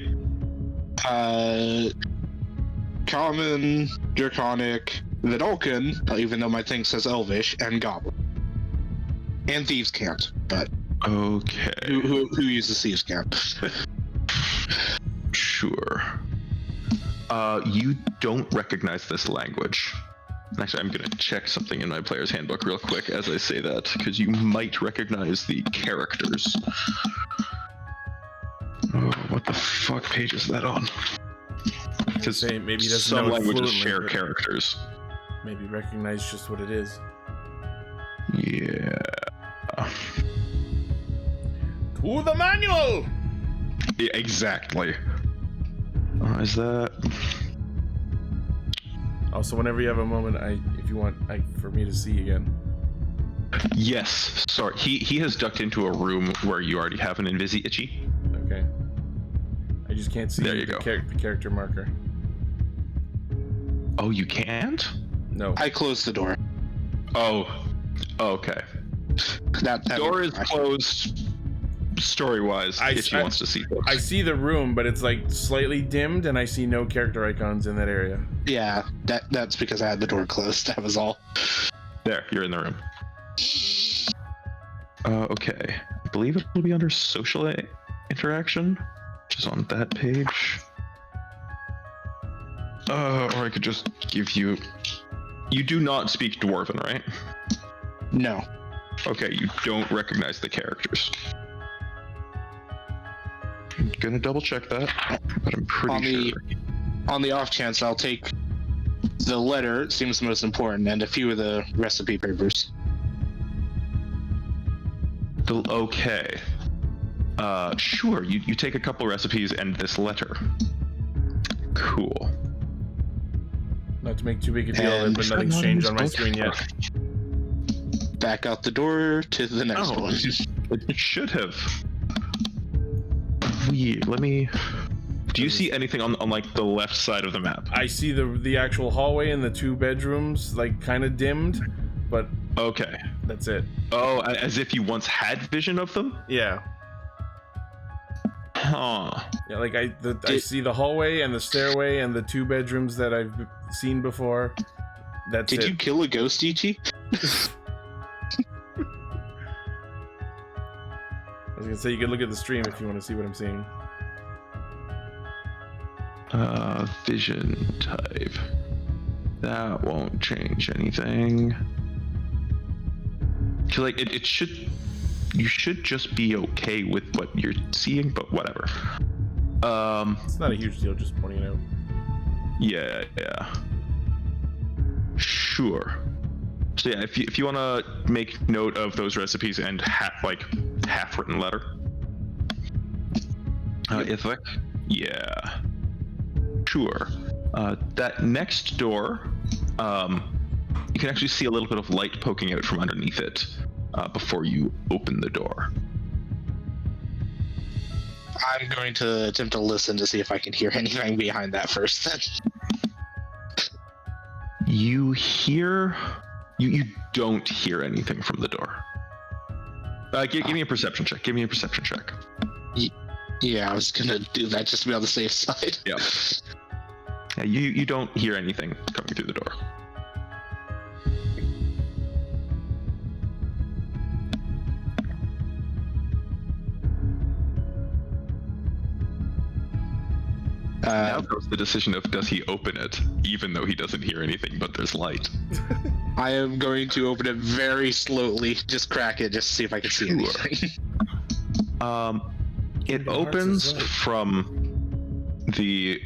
Common, Draconic, Vidalcan, even though my thing says Elvish, and Goblin. And Thieves can't, but Okay. who uses Thieves can't? Sure. You don't recognize this language. Actually, I'm gonna check something in my player's handbook real quick as I say that, because you might recognize the characters. Oh, what the fuck page is that on? Because Say maybe he doesn't some know it languages fluently, share but characters. maybe recognize just what it is. Yeah. To the manual! Yeah, exactly. Is that? Also, whenever you have a moment, if you want for me to see again. Yes. Sorry, he has ducked into a room where you already have an invisi itchy. Okay. I just can't see There you the go. the character marker. Oh, you can't? No. I closed the door. Oh. Okay. That Door is closed. Story-wise, Itchy wants to see folks. I see the room, but it's like slightly dimmed, and I see no character icons in that area. Yeah, that's because I had the door closed. That was all. There, you're in the room. Okay. I believe it will be under social interaction, which is on that page. Or I could just give you... You do not speak Dwarven, right? No. Okay, you don't recognize the characters. I'm gonna double check that, but I'm pretty sure. On the off chance, I'll take the letter, it seems most important, and a few of the recipe papers. Okay. Sure, you take a couple recipes and this letter. Cool. Not to make too big a deal of it, And but nothing's changed on my screen yet. Back out the door to the next one. It should have. Weird. Let me... Do you see anything on like the left side of the map? I see the actual hallway and the 2 bedrooms, like kind of dimmed, but Okay. that's it. Oh, as if you once had vision of them? Yeah. Huh. Yeah, like I see the hallway and the stairway and the 2 bedrooms that I've seen before. That's Did it. you kill a ghost, Ichi? I was gonna say you could look at the stream if you want to see what I'm seeing. Vision type. That won't change anything. So like it should... You should just be okay with what you're seeing, but whatever. It's not a huge deal, just pointing it out. Yeah. Sure. So yeah, if you want to make note of those recipes and half-written letter. Ithic? Yeah. Sure. That next door, you can actually see a little bit of light poking out from underneath it before you open the door. I'm going to attempt to listen to see if I can hear anything behind that first then. You hear... You don't hear anything from the door. Give me a perception check. Give me a perception check. Yeah, I was gonna do that just to be on the safe side. Yeah. Yeah, you don't hear anything coming through the door. Now goes the decision of does he open it, even though he doesn't hear anything, but there's light. I am going to open it very slowly, just crack it, just to see if I can see anything. It opens from the...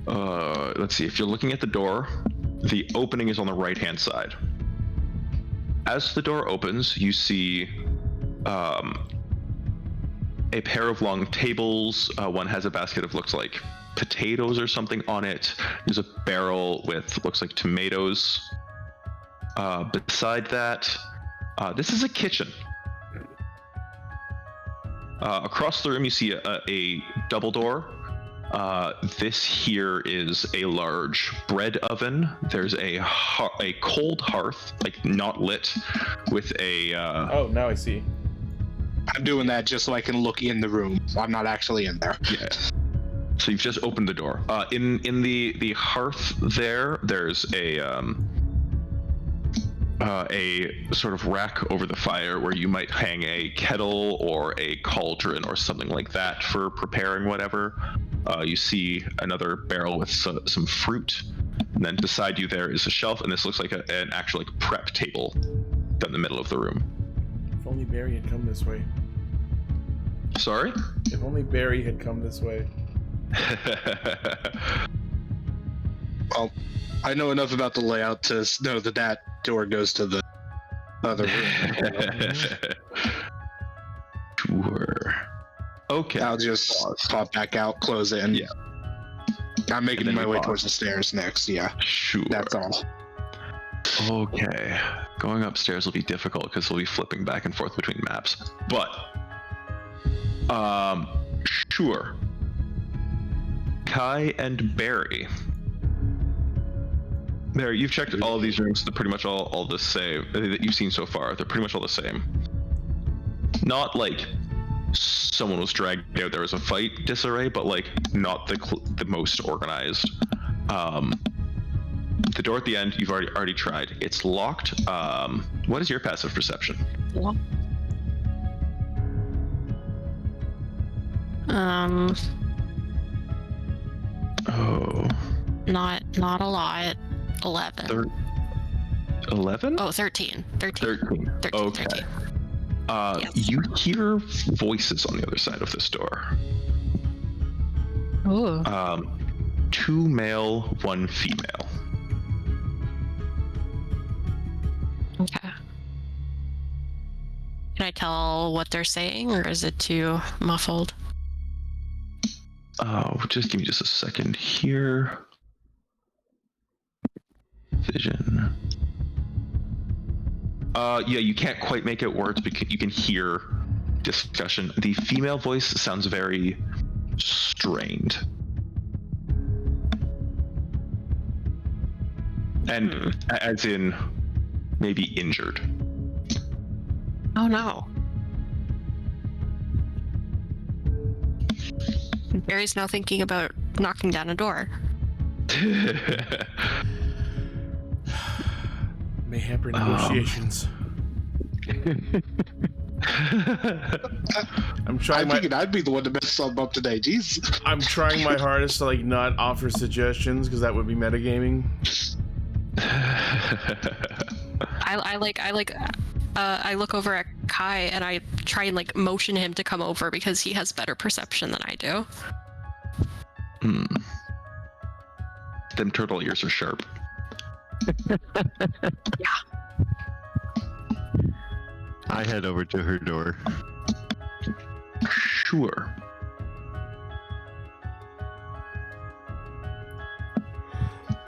let's see, if you're looking at the door, the opening is on the right-hand side. As the door opens, you see a pair of long tables. One has a basket of looks like potatoes or something on it. There's a barrel with looks like tomatoes. Beside that, this is a kitchen. Across the room, you see a double door This here is a large bread oven. There's a cold hearth, like not lit, with a. Oh, now I see. I'm doing that just so I can look in the room. I'm not actually in there. Yeah. So you've just opened the door. In the hearth there's a sort of rack over the fire where you might hang a kettle or a cauldron or something like that for preparing whatever. You see another barrel with some fruit, and then beside you there is a shelf, and this looks like an actual like prep table down the middle of the room. If only Barry had come this way. Sorry? If only Barry had come this way. Well, I know enough about the layout to know that door goes to the other room. Sure. Okay. I'll just pop back out, close it, and yeah. I'm making And then my we way pause. towards the stairs next. Yeah, Sure. that's all. Okay. Going upstairs will be difficult because we'll be flipping back and forth between maps. But, sure. Kai and Barry. Barry, you've checked all of these rooms. They're pretty much all the same that you've seen so far. They're pretty much all the same. Not like someone was dragged out, there was a fight disarray, but like not the most organized. The door at the end you've already tried. It's locked. What is your passive perception? Oh. Not a lot. 11. 11? Oh, 13. 13. 13. 13. Okay. 13. Yes. You hear voices on the other side of this door. Ooh. 2 male, 1 female. Okay. Can I tell what they're saying, or is it too muffled? Just give me just a second here. Vision. Yeah, you can't quite make out words, but you can hear discussion. The female voice sounds very strained. And as in maybe injured. Oh no. Barry's now thinking about knocking down a door. May hamper negotiations. I'm I trying figured I'd be the one to mess something up today. Jeez. I'm trying my hardest to like not offer suggestions because that would be metagaming. I look over at Kai and I try and like motion him to come over because he has better perception than I do. Them turtle ears are sharp. Yeah. I head over to her door. Sure.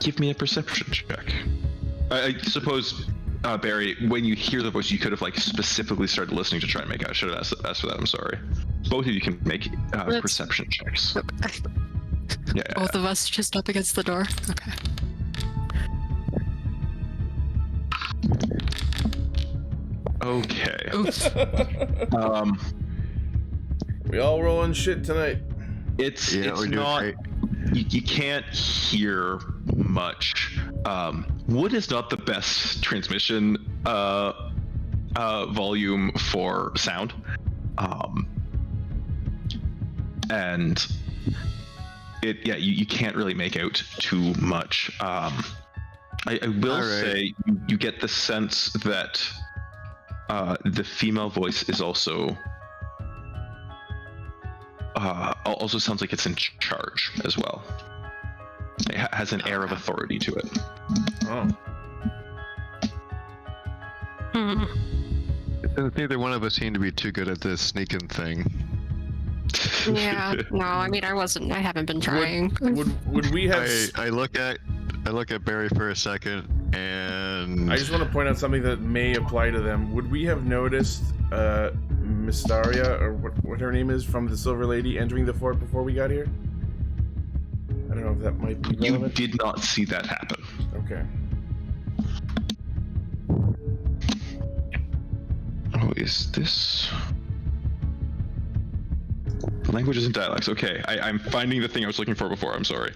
Give me a perception check. I suppose, Barry, when you hear the voice, you could have like specifically started listening to try and make out. I should have asked for that. I'm sorry. Both of you can make perception checks. Yeah. Both of us just up against the door. Okay. Okay. Oops. We all rolling shit tonight. It's Yeah, it's we're doing not. great. You can't hear much. Wood is not the best transmission volume for sound, and you can't really make out too much. I will All right. say you get the sense that the female voice is also sounds like it's in charge as well. It has an air of authority to it. Oh. Neither one of us seem to be too good at this sneaking thing. Yeah. No, I mean I haven't been trying. Would we have? I look at Barry for a second, and I just want to point out something that may apply to them. Would we have noticed Mystaria, or what her name is, from the Silver Lady entering the fort before we got here? I don't know if that might be You relevant. did not see that happen. Okay. Oh, is this languages and dialects? Okay, I'm finding the thing I was looking for before. I'm sorry.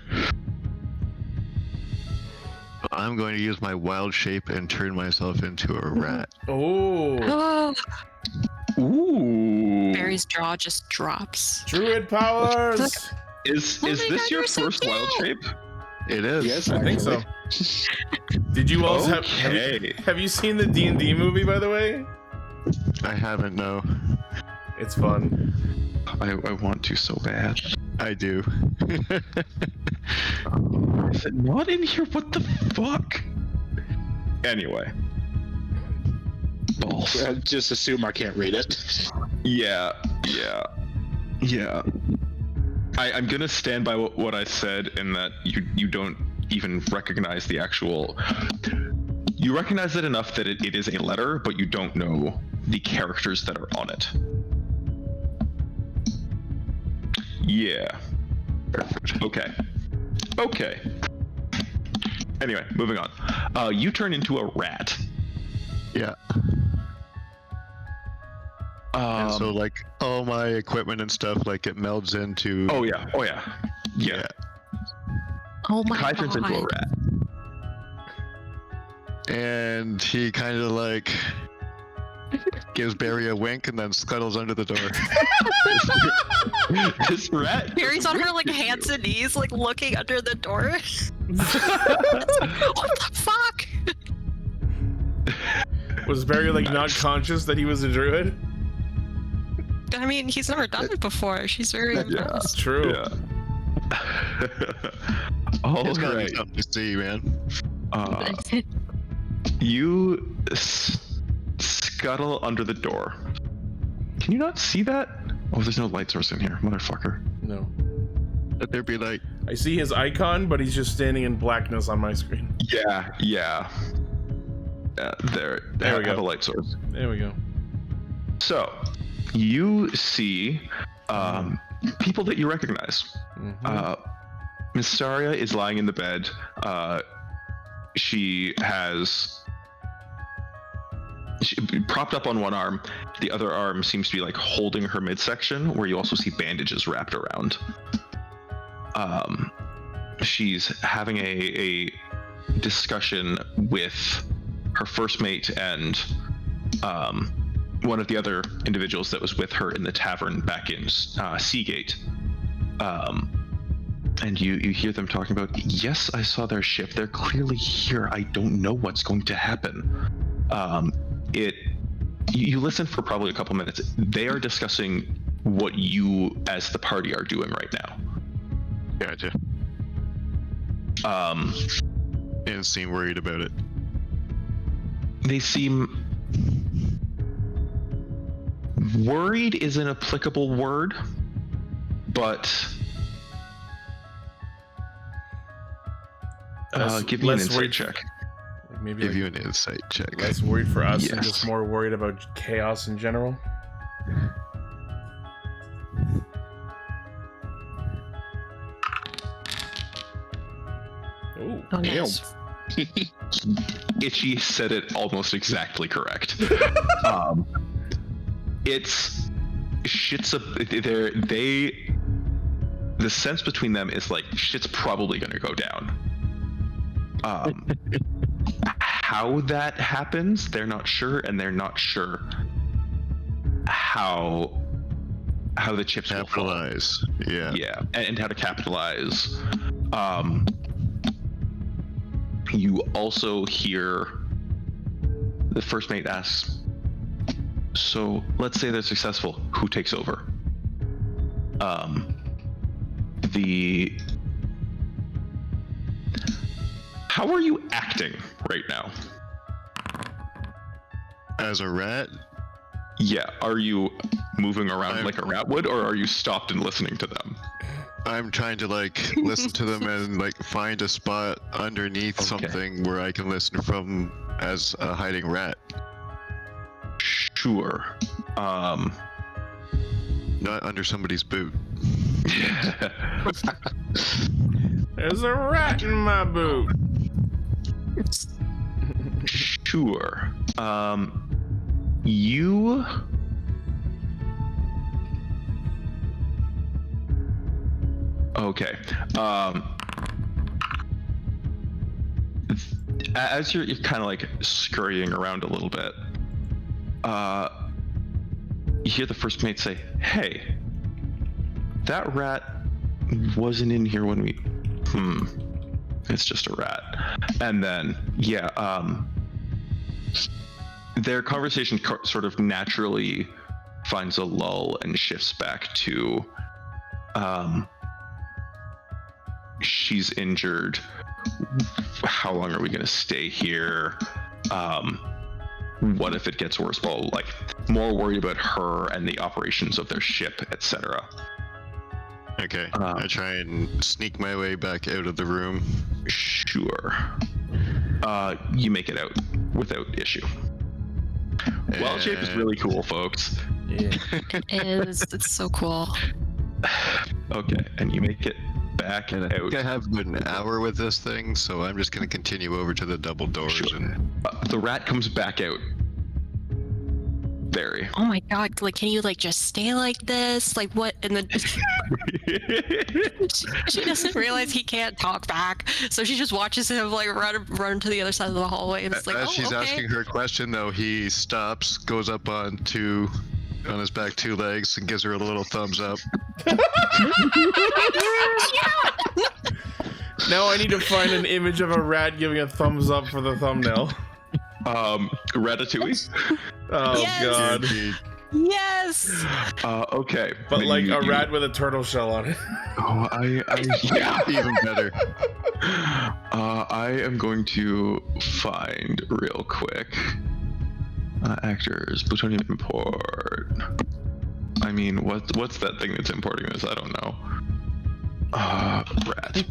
I'm going to use my wild shape and turn myself into a rat. Oh, Oh, Ooh. Barry's jaw just drops. druid powers! Is Oh my this God, your you're so first wild cute. shape? It is. Yes, I think so. Did you also Okay. have you seen the D&D movie, by the way? I haven't, no. It's fun. I want to so bad. I do. Is it not in here? What the fuck? Anyway. Balls. Just assume I can't read it. Yeah. I'm gonna stand by what I said in that you don't even recognize the actual. You recognize it enough that it is a letter, but you don't know the characters that are on it. Yeah. Perfect. Okay. Anyway, moving on. You turn into a rat. Yeah. And so, like, all my equipment and stuff, like, it melds into... Oh yeah. Yeah. Oh my Kai turns into a God. rat. And he kind of, like, gives Barry a wink and then scuttles under the door. This rat. Barry's on her like hands and knees, like looking under the door. What the fuck? Was Barry like not conscious that he was a druid? I mean, he's never done it before. She's very That's impressed. true. Yeah. All It's gotta right. be something to see, man. You scuttle under the door. Can you not see that? Oh, there's no light source in here, motherfucker. No. Let there be like... I see his icon, but he's just standing in blackness on my screen. Yeah. There we have go. a light source. There we go. So, you see people that you recognize. Mhm. Miss Saria is lying in the bed. She propped up on one arm. The other arm seems to be like holding her midsection, where you also see bandages wrapped around. She's having a discussion with her first mate and one of the other individuals that was with her in the tavern back in Seagate. And you hear them talking about, yes, I saw their ship. They're clearly here. I don't know what's going to happen. You listen for probably a couple minutes. They are discussing what you as the party are doing right now. Gotcha. Didn't seem worried about it. They seem worried is an applicable word, but give me an less insight worried- check. Like maybe Give like you an insight check. less worried for us and Yes. just more worried about chaos in general. Ooh, Oh, nice. Itchy said it almost exactly correct. It's shit's the sense between them is like shit's probably gonna go down. How that happens, they're not sure, and they're not sure how the chips will fall. Capitalize. Yeah. Yeah, and how to capitalize. You also hear the first mate asks, so let's say they're successful, who takes over? How are you acting right now? As a rat, Yeah, are you moving around I'm- like a rat would, or are you stopped and listening to them? I'm trying to like listen to them and like find a spot underneath Okay. something where I can listen from as a hiding rat, Sure. not under somebody's boot. There's a rat in my boot. Sure. You. Okay. As you're kind of like scurrying around a little bit, you hear the first mate say, "Hey, that rat wasn't in here when we. It's just a rat." And then, their conversation sort of naturally finds a lull and shifts back to, she's injured. How long are we gonna stay here? What if it gets worse? Well, like, more worried about her and the operations of their ship, etc. Okay, I try and sneak my way back out of the room. Sure. You make it out without issue. Well, shape is really cool, folks. Yeah. It is. It's so cool. Okay, and you make it back And I out. think I have about an hour with this thing, so I'm just going to continue over to the double doors. Sure. And The rat comes back out. Barry. Oh my god! Like, can you like just stay like this? Like, what? And then she doesn't realize he can't talk back, so she just watches him like run to the other side of the hallway, and it's like, as oh, she's okay. asking her question, though, he stops, goes up on his back 2 legs, and gives her a little thumbs up. Now I need to find an image of a rat giving a thumbs up for the thumbnail. Ratatouille. Oh Yes. god. Yes. Okay. But then like you- a rat with a turtle shell on it. Oh, yeah. Even better. I am going to find real quick. Actors, plutonium import. I mean, what's that thing that's importing this? I don't know. Rat.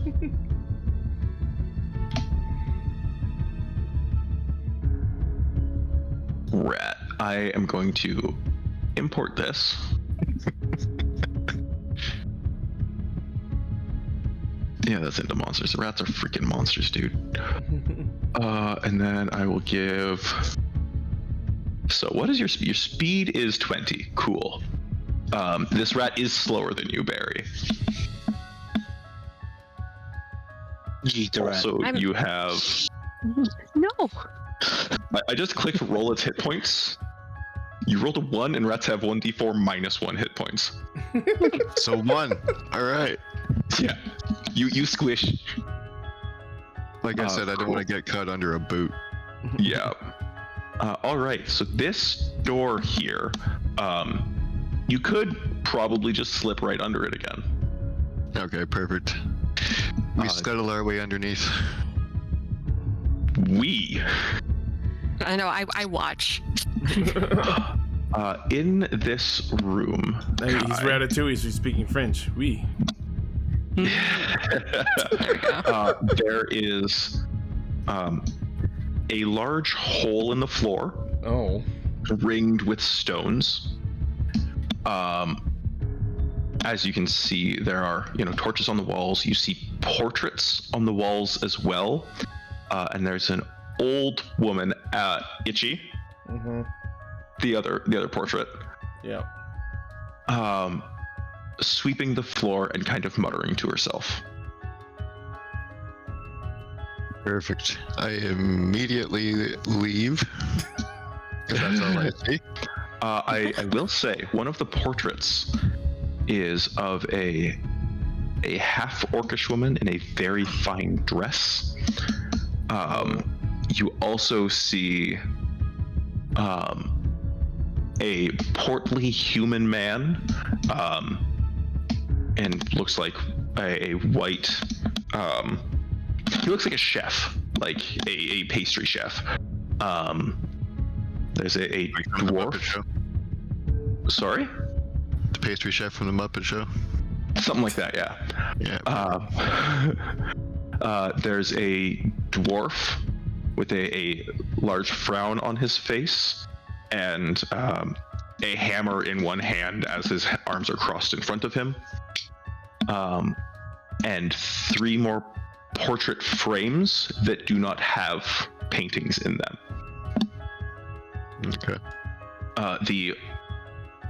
Rat. I am going to import this. Yeah, that's into monsters. The rats are freaking monsters, dude. And then I will give. So what is your speed? Your speed is 20. Cool. This rat is slower than you, Barry. Yeet the rat. Also, you have. No. I just clicked roll its hit points. You rolled a 1, and rats have 1d4 minus 1 hit points. So 1. All right. Yeah. You squish. Like I said, I don't cool. want to get caught under a boot. Yeah. All right. So this door here, you could probably just slip right under it again. Okay, perfect. We scuttle our way underneath. I know. I watch. In this room, Hey, he's Ratatouille, so he's speaking French. Oui. There we go. there is a large hole in the floor, Oh. ringed with stones. As you can see, there are torches on the walls. You see portraits on the walls as well, and there's an old woman, Itchy, Mm-hmm. the other portrait, Yeah. sweeping the floor and kind of muttering to herself. Perfect. I immediately leave. Because that's all I see. I will say one of the portraits is of a half orcish woman in a very fine dress. You also see a portly human man, and looks like a white. He looks like a chef, like a pastry chef. There's a From the Muppet dwarf. Show. Sorry, The pastry chef from the Muppet Show. something like that. Yeah. Yeah. There's a dwarf with a large frown on his face and a hammer in one hand as his arms are crossed in front of him. and 3 more portrait frames that do not have paintings in them. Okay. The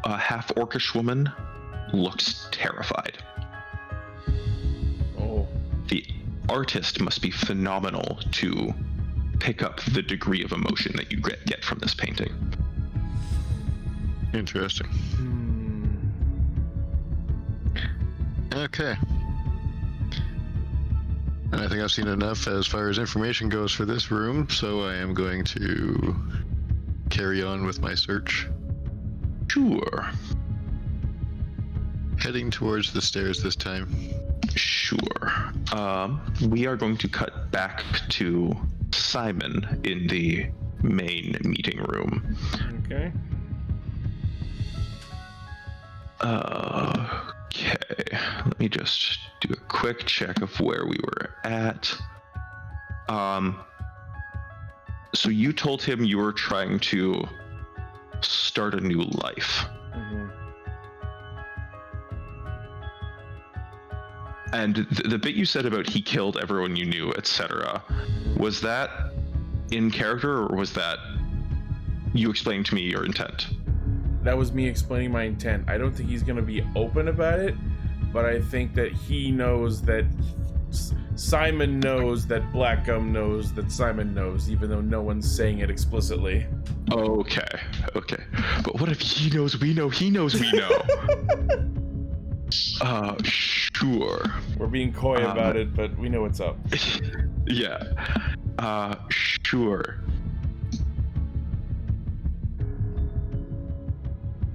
half-orcish woman looks terrified. Oh. The artist must be phenomenal to pick up the degree of emotion that you get from this painting. Interesting. Okay. And I think I've seen enough as far as information goes for this room, so I am going to carry on with my search. Sure. Heading towards the stairs this time. Sure. We are going to cut back to Simon in the main meeting room. Okay. Okay. Let me just do a quick check of where we were at. So you told him you were trying to start a new life. Mm-hmm. And the bit you said about he killed everyone you knew, etc., was that in character, or was that you explaining to me your intent? That was me explaining my intent. I don't think he's going to be open about it, but I think that he knows that Simon knows that Black Gum knows that Simon knows, even though no one's saying it explicitly. Okay. But what if he knows we know he knows we know? Sure. We're being coy about it, but we know what's up. Yeah. Sure.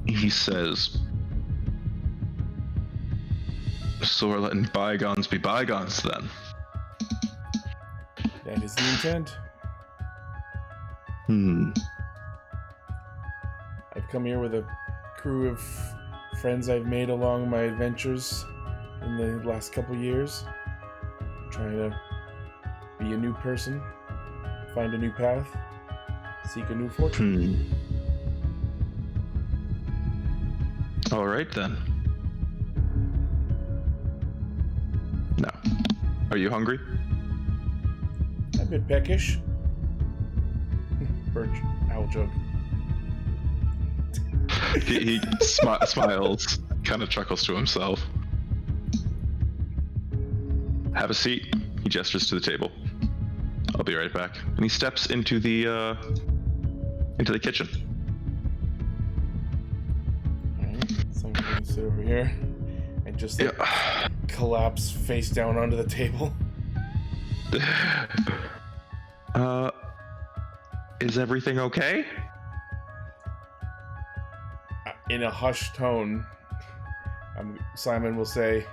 He says, so we're letting bygones be bygones then. That is the intent. I've come here with a crew of friends I've made along my adventures in the last couple years. Trying to be a new person, find a new path, seek a new fortune. All right then. Now, are you hungry? A bit peckish. Bird owl joke. He smiles, kind of chuckles to himself. Have a seat. He gestures to the table. I'll be right back. And he steps into the kitchen. Alright, so I'm gonna sit over here and just collapse face down onto the table. Is everything okay? In a hushed tone, Simon will say,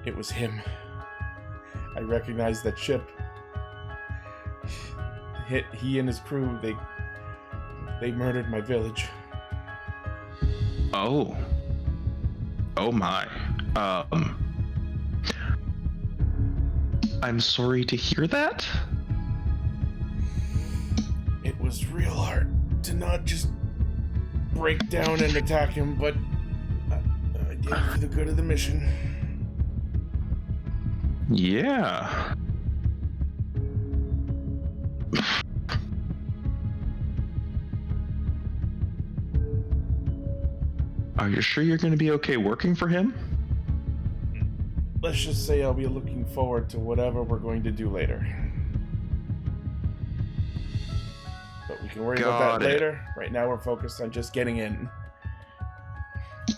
"It was him. I recognize that ship. He and his crew, they murdered my village." Oh my. I'm sorry to hear that. It was real hard to not just break down and attack him, but I did it for the good of the mission. Yeah. Are you sure you're going to be okay working for him? Let's just say I'll be looking forward to whatever we're going to do later. But we can worry about that later. Right now we're focused on just getting in.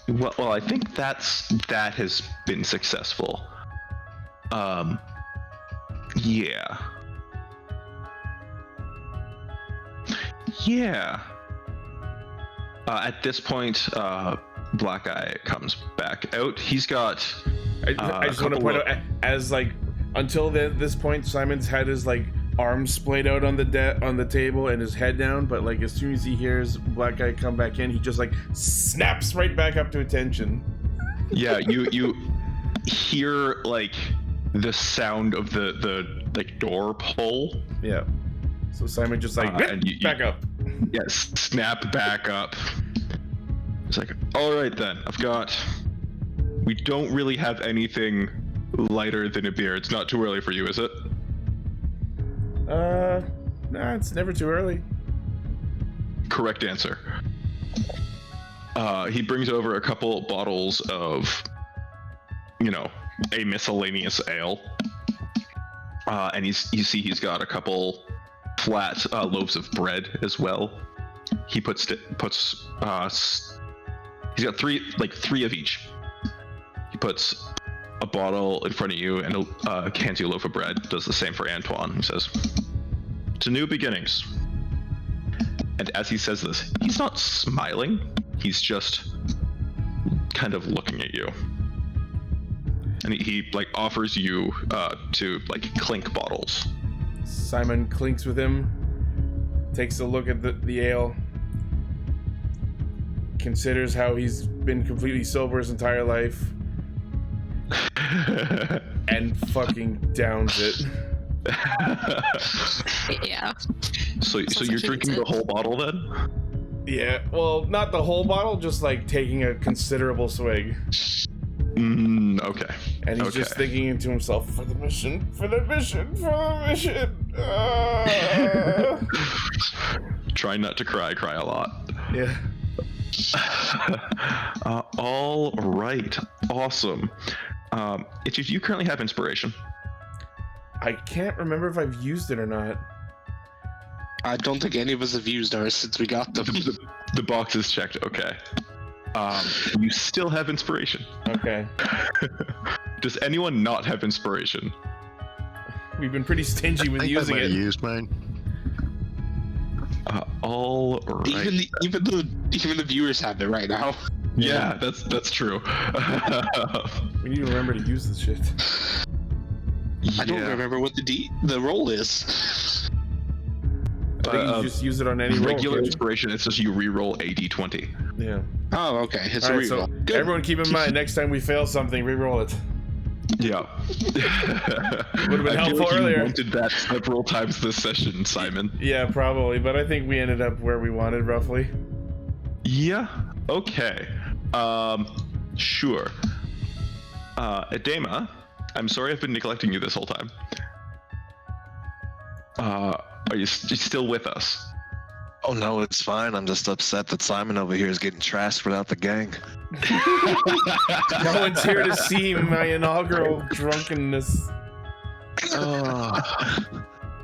Well, I think that has been successful. Yeah. At this point, Black Eye comes back out. He's got. I just want to point out, as like until this point, Simon's had his like arms splayed out on the table and his head down. But like as soon as he hears Black Guy come back in, he just like snaps right back up to attention. Yeah, you hear like the sound of the like door pull. Yeah. So Simon just like back up. Yeah, snap back up. It's like, all right then, we don't really have anything lighter than a beer. It's not too early for you, is it? Nah, it's never too early. Correct answer. He brings over a couple bottles of, a miscellaneous ale. And you see he's got a couple flat loaves of bread as well. He he's got three of each. He puts a bottle in front of you and hands you a loaf of bread. Does the same for Antoine. He says, "To new beginnings." And as he says this, he's not smiling. He's just kind of looking at you. And he offers you to clink bottles. Simon clinks with him, takes a look at the ale, considers how he's been completely sober his entire life, and fucking downs it. Yeah. So you're drinking the whole bottle then? Yeah, well, not the whole bottle, just taking a considerable swig. Okay. And he's just thinking to himself, for the mission, for the mission, for the mission. Try not to cry a lot. Yeah. All right. Awesome. Do you currently have inspiration? I can't remember if I've used it or not. I don't think any of us have used ours since we got them. The box is checked. Okay. You still have inspiration. Okay. Does anyone not have inspiration? We've been pretty stingy with using I it. used mine. All right. Even the viewers have it right now. Yeah, that's true. We need to remember to use this shit. I don't remember what the roll is. I think you just use it on any roll. Regular inspiration, it's just you re-roll a d20. Yeah. Oh, okay. It's All a right, so reroll. Good. everyone keep in mind, next time we fail something, re-roll it. Yeah. Would have been helpful earlier. You wanted that several times this session, Simon. Yeah, probably, but I think we ended up where we wanted, roughly. Yeah. Okay. Sure. Edema, I'm sorry I've been neglecting you this whole time. Are you still with us? Oh no, it's fine. I'm just upset that Simon over here is getting trashed without the gang. No one's here to see my inaugural drunkenness.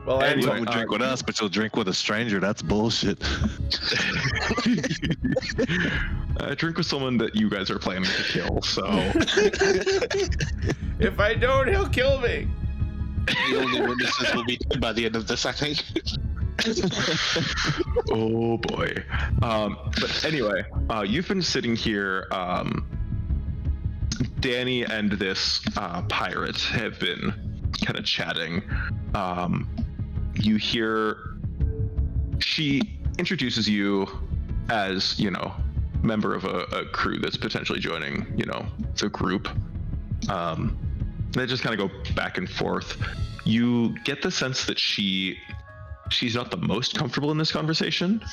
Well, You anyway, won't drink with us, but you'll drink with a stranger. That's bullshit. Drink with someone that you guys are planning to kill, so... if I don't, he'll kill me. The only witnesses will be dead by the end of this, I think. Oh boy. But anyway, you've been sitting here. Danny and this pirate have been kind of chatting. You hear she introduces you as, member of a crew that's potentially joining, the group. They just kind of go back and forth. You get the sense that she's not the most comfortable in this conversation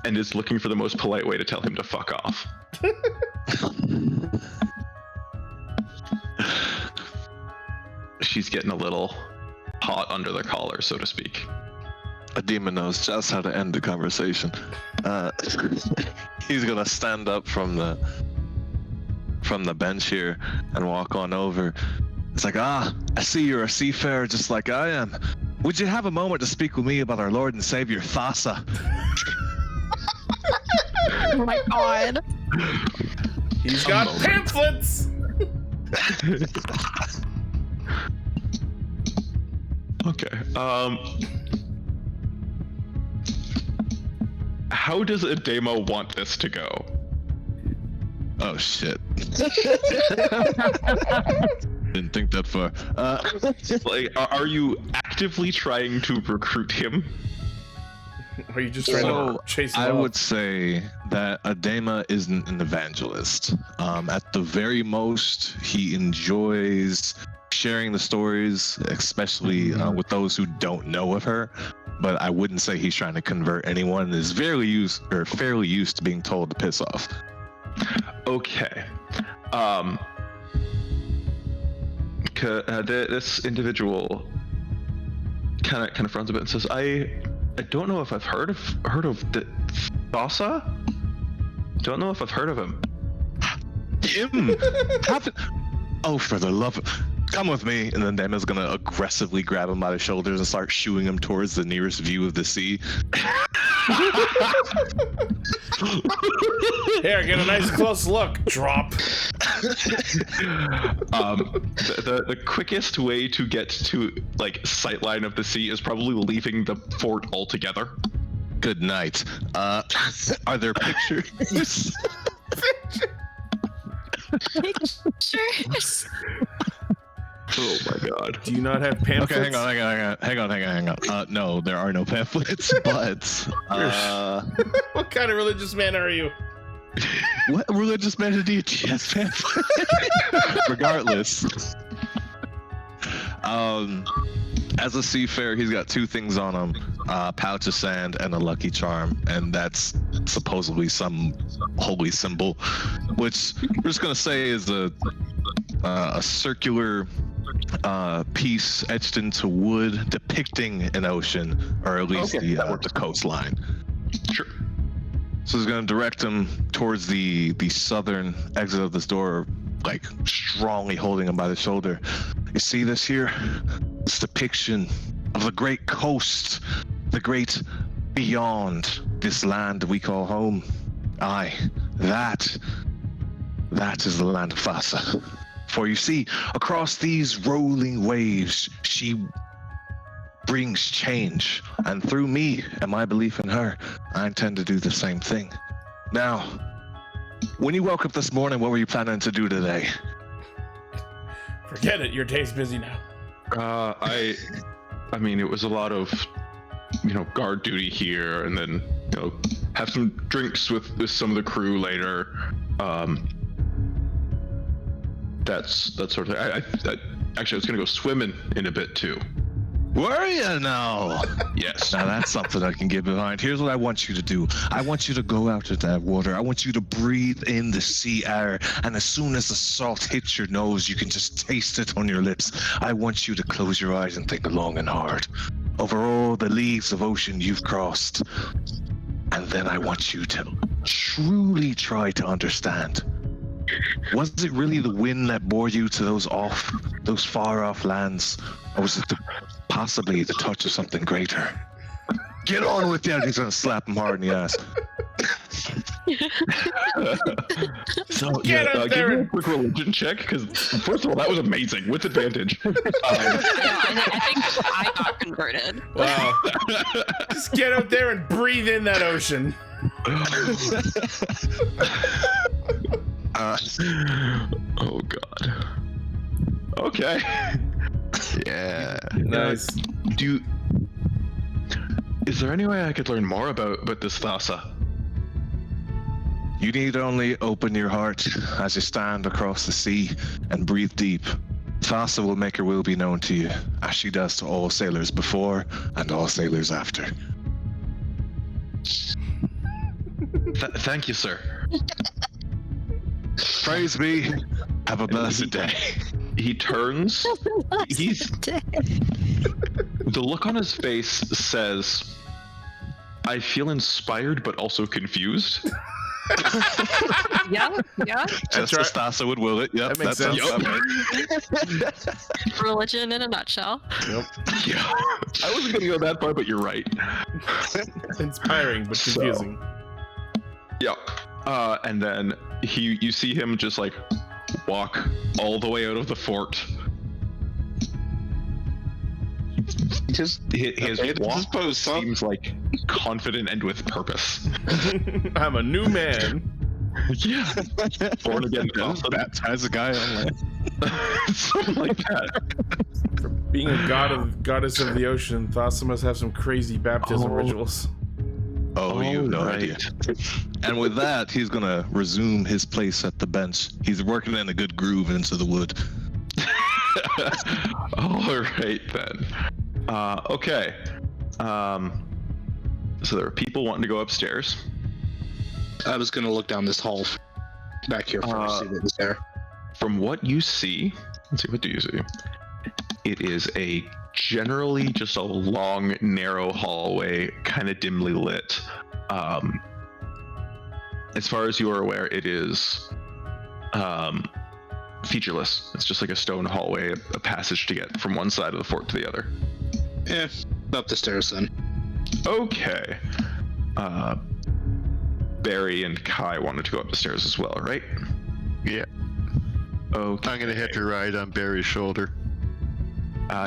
and is looking for the most polite way to tell him to fuck off. She's getting a little hot under the collar, so to speak. Edema knows just how to end the conversation. He's gonna stand up from the bench here and walk on over. It's like, I see you're a seafarer just like I am. Would you have a moment to speak with me about our Lord and Savior Thassa? Oh my god. He's got pamphlets. Okay. How does Edema want this to go? Oh shit. Didn't think that far. Are you actively trying to recruit him? Are you just trying to chase him I off? would say that Edema isn't an evangelist. At the very most, he enjoys sharing the stories, especially with those who don't know of her. But I wouldn't say he's trying to convert anyone. Is fairly used to being told to piss off. Okay. This individual kind of frowns a bit and says, "I don't know if I've heard of the Thassa. Don't know if I've heard of him." Him? Oh, for the love of... Come with me. And then Dema's gonna aggressively grab him by the shoulders and start shooing him towards the nearest view of the sea. Here, get a nice close look. Drop. The quickest way to get to like sightline of the sea is probably leaving the fort altogether. Good night. Are there pictures? Pictures. Oh my god. Do you not have pamphlets? Okay, hang on. No, there are no pamphlets, but What kind of religious man are you? what religious man do you have pamphlet? Regardless. As a seafarer, he's got two things on him: a pouch of sand and a lucky charm, and that's supposedly some holy symbol, which we're just gonna say is a circular piece etched into wood depicting an ocean, or at least the coastline. Sure. So he's going to direct him towards the southern exit of this door, like strongly holding him by the shoulder. You see this here? It's a depiction of the great coast, the great beyond this land we call home. Aye, that is the land of Thassa. For you see, across these rolling waves, she brings change. And through me and my belief in her, I intend to do the same thing. Now, when you woke up this morning, what were you planning to do today? Forget it. Your day's busy now. I mean, it was a lot of, guard duty here, and then, have some drinks with some of the crew later. That's sort of. Actually, I was gonna go swimming in a bit too. Were you now? Yes. Now that's something I can get behind. Here's what I want you to do. I want you to go out to that water. I want you to breathe in the sea air, and as soon as the salt hits your nose, you can just taste it on your lips. I want you to close your eyes and think long and hard over all the leagues of ocean you've crossed. And then I want you to truly try to understand. Was it really the wind that bore you to those far off lands? Or was it possibly the touch of something greater? Get on with it. He's gonna slap him hard in the ass. So Get out give there me a and- quick religion check, because first of all, that was amazing with advantage. Yeah, I think I got converted. Wow. Just get out there and breathe in that ocean. Oh god. Okay. Yeah. Nice. Is there any way I could learn more about this Thassa? You need only open your heart as you stand across the sea and breathe deep. Thassa will make her will be known to you, as she does to all sailors before and all sailors after. Thank you, sir. Praise be. Have a blessed day. He turns. The look on his face says, "I feel inspired, but also confused." Yeah. Just as Thassa would will it. Yep, That makes sense. Religion in a nutshell. Yep. Yeah. I wasn't gonna go that far, but you're right. Inspiring but confusing. Yeah. And then you see him just like walk all the way out of the fort. Just His walk this pose, son. seems like confident and with purpose. I'm a new man. Yeah. Born again. Baptize a guy on land. Something like that. Being a goddess of the ocean, Thassa must have some crazy baptism rituals. Oh, you have no right. idea. And with that, he's gonna resume his place at the bench. He's working in a good groove into the wood. All right then. Okay. So there are people wanting to go upstairs. I was gonna look down this hall back here first, see what was there. From what you see, let's see, what do you see? It is a generally just a long, narrow hallway, kind of dimly lit. As far as you are aware, it is featureless. It's just like a stone hallway, a passage to get from one side of the fort to the other. Yeah, up the stairs then. Okay. Barry and Kai wanted to go up the stairs as well, right? Yeah. Okay. I'm gonna hitch a ride on Barry's shoulder.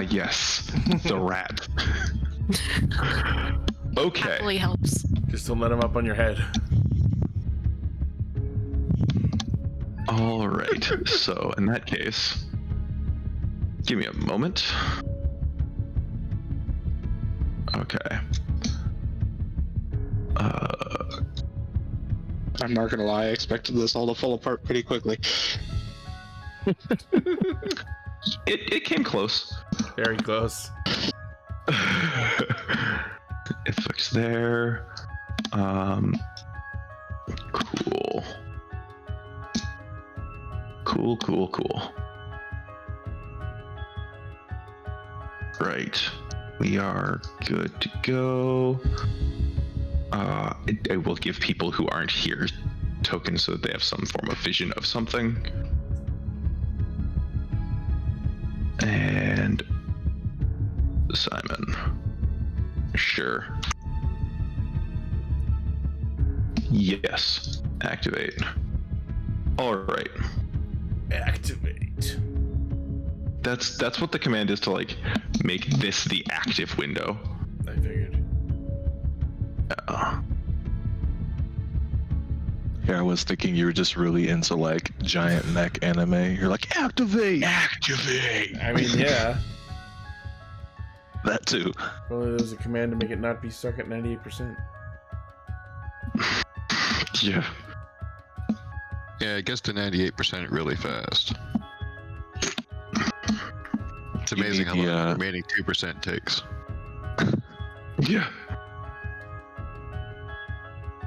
Yes. The rat. Okay. Happily helps. Just don't let him up on your head. All right. So in that case, give me a moment. Okay. I'm not gonna lie, I expected this all to fall apart pretty quickly. It came close. Very close. It looks there. Cool. Right. We are good to go. I will give people who aren't here tokens so that they have some form of vision of something. And Simon. Sure. Yes. Activate. All right. Activate. That's what the command is to like make this the active window. I figured. Yeah, I was thinking you were just really into like giant neck anime. You're like, activate! Activate! I mean, yeah. That too. Well, there's a command to make it not be stuck at 98%. Yeah. Yeah, it gets to 98% really fast. It's amazing how long the remaining 2% takes. Yeah.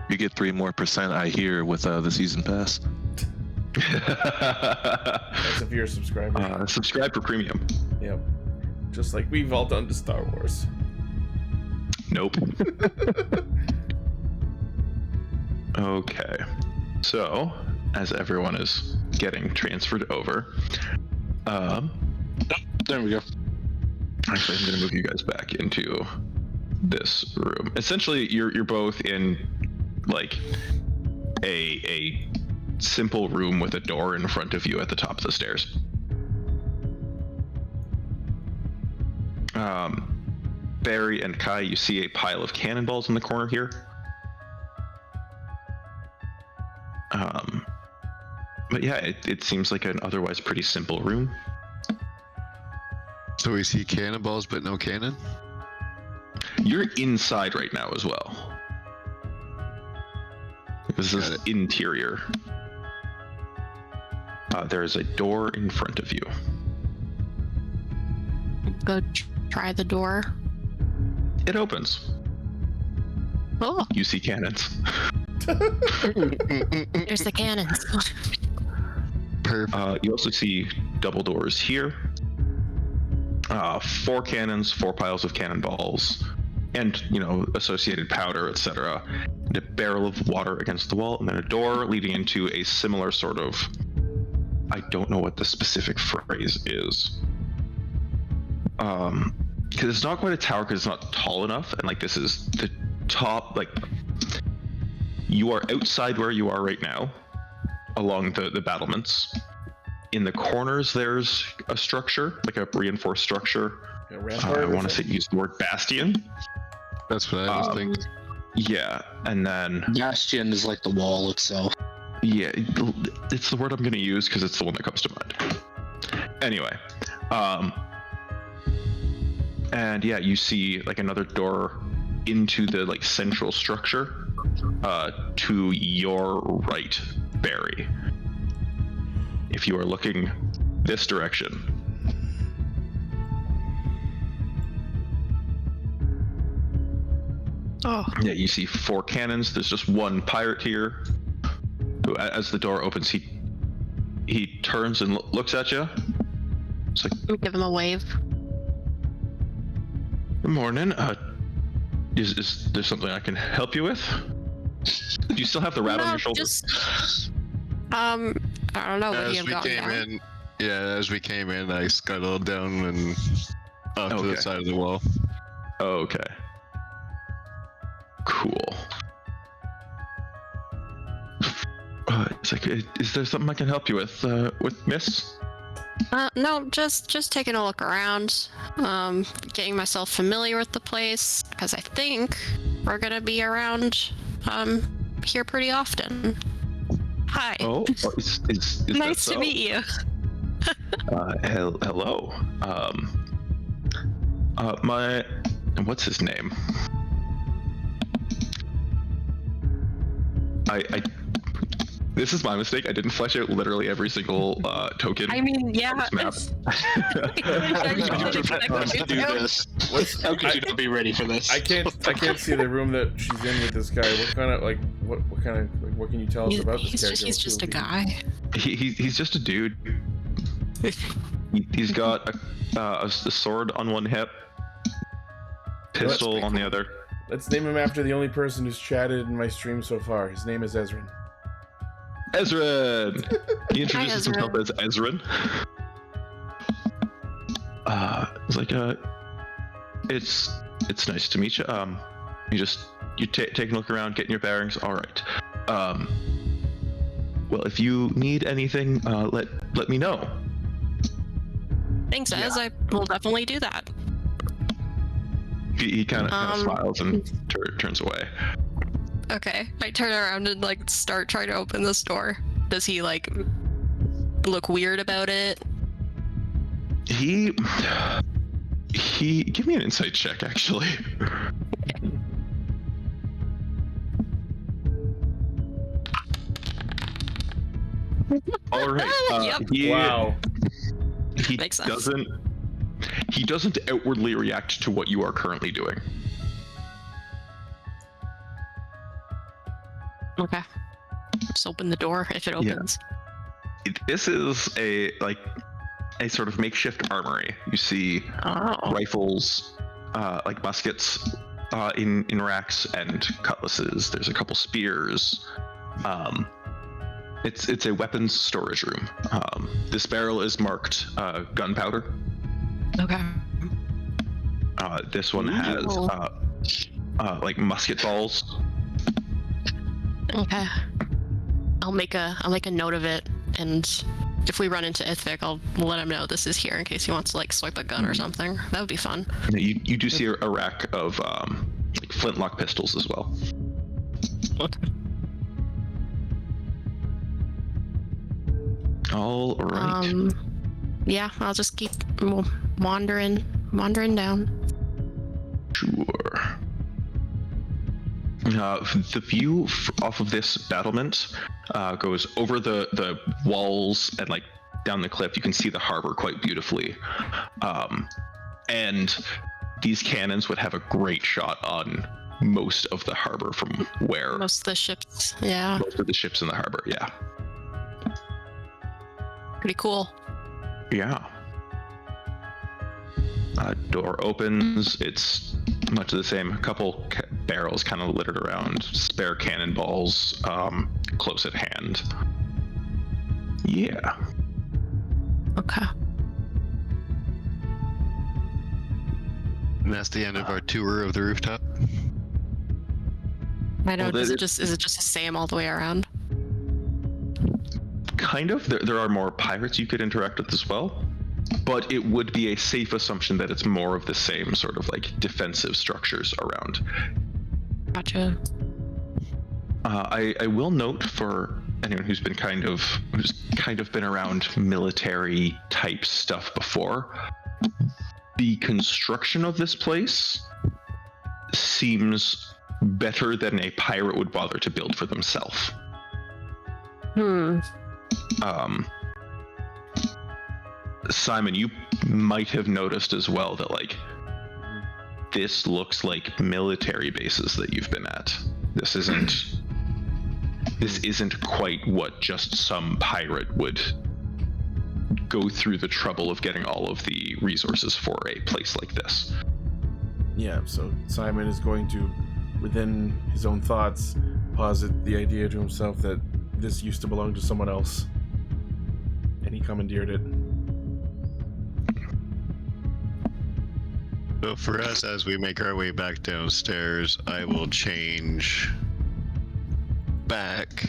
You get 3% more, I hear, with the season pass. That's if you're a subscriber. Subscribe for premium. Yep. Just like we've all done to Star Wars. Nope. Okay. So, as everyone is getting transferred over, There we go. actually, I'm going to move you guys back into this room. Essentially, you're both in like a simple room with a door in front of you at the top of the stairs. Barry and Kai, you see a pile of cannonballs in the corner here. But yeah, it seems like an otherwise pretty simple room. So we see cannonballs but no cannon? You're inside right now as well. This is interior. There is a door in front of you. Go try the door. It opens. Oh, You see cannons. there's the cannons. Perfect. You also see double doors here. 4 cannons, 4 piles of cannonballs, and associated powder, etc. And a barrel of water against the wall, and then a door leading into a similar sort of. I don't know what the specific phrase is. Because it's not quite a tower, because it's not tall enough, and like this is the top. Like you are outside where you are right now, along the battlements. In the corners, there's a structure, like a reinforced structure. A rampart I or want to say something? use the word bastion. That's what I was thinking. Yeah, and then Bastion is like the wall itself. yeah, it's the word I'm going to use because it's the one that comes to mind. Anyway, and yeah, you see like another door into the like central structure, to your right, Barry. If you are looking this direction. Oh, Yeah, you see 4 cannons. There's just one pirate here. Who, as the door opens, he turns and looks at you. It's like, Give him a wave. good morning. Is there something I can help you with? Do you still have the rat on No, your shoulder? I don't know what you As have we going came down. in, as we came in, I scuttled down and up to Okay. the side of the wall. Okay. Cool. It's like, is there something I can help you with Miss? No, just taking a look around, getting myself familiar with the place, because I think we're gonna be around here pretty often. Hi. Oh, is Nice that to so? meet you. Hello. What's his name? This is my mistake. I didn't flesh out literally every single token. I mean, yeah. on this map. How could you do this? How could you not be ready for this? I can't see the room that she's in with this guy. What kind of what can you tell us about this character? He's just a guy. He's just a dude. He's got a sword on one hip, pistol on the other. Let's name him after the only person who's chatted in my stream so far. His name is Ezrin. Ezrin! He introduces Hi, himself as Ezrin. It's like, it's nice to meet you. You taking a look around, getting your bearings. All right. Well, if you need anything, let me know. Thanks, Ez. I will definitely do that. He kind of smiles and turns away. Okay. I turn around and start trying to open this door. Does he look weird about it? He give me an insight check, actually. All right. Yep. Wow. He Makes sense. doesn't outwardly react to what you are currently doing. Okay. Just open the door if it opens. This is a sort of makeshift armory. You see Oh. rifles, like muskets, in racks, and cutlasses. There's a couple spears. It's a weapons storage room. This barrel is marked gunpowder. Okay. This one has like musket balls. Okay. I'll make a note of it, and if we run into Ithvik, I'll let him know this is here in case he wants to swipe a gun or something. That would be fun. You do see a rack of like flintlock pistols as well. Okay. All right. Yeah, I'll just keep wandering down. Sure. The view off of this battlement goes over the walls and down the cliff. You can see the harbor quite beautifully, and these cannons would have a great shot on most of the harbor from where Most of the ships, yeah, most of the ships in the harbor. Yeah. pretty cool. Yeah. Door opens. It's much the same. A couple barrels kind of littered around. Spare cannonballs close at hand. Yeah. Okay. And that's the end of our tour of the rooftop. I know. Well, Is it just the same all the way around? Kind of. There are more pirates you could interact with as well. But it would be a safe assumption that it's more of the same sort of defensive structures around. Gotcha. I will note for anyone who's kind of been around military type stuff before, the construction of this place seems better than a pirate would bother to build for themselves. Simon, you might have noticed as well that this looks like military bases that you've been at. This isn't quite what just some pirate would go through the trouble of getting all of the resources for a place like this. Yeah, so Simon is going to, within his own thoughts, posit the idea to himself that this used to belong to someone else, and he commandeered it. So for us, as we make our way back downstairs, I will change back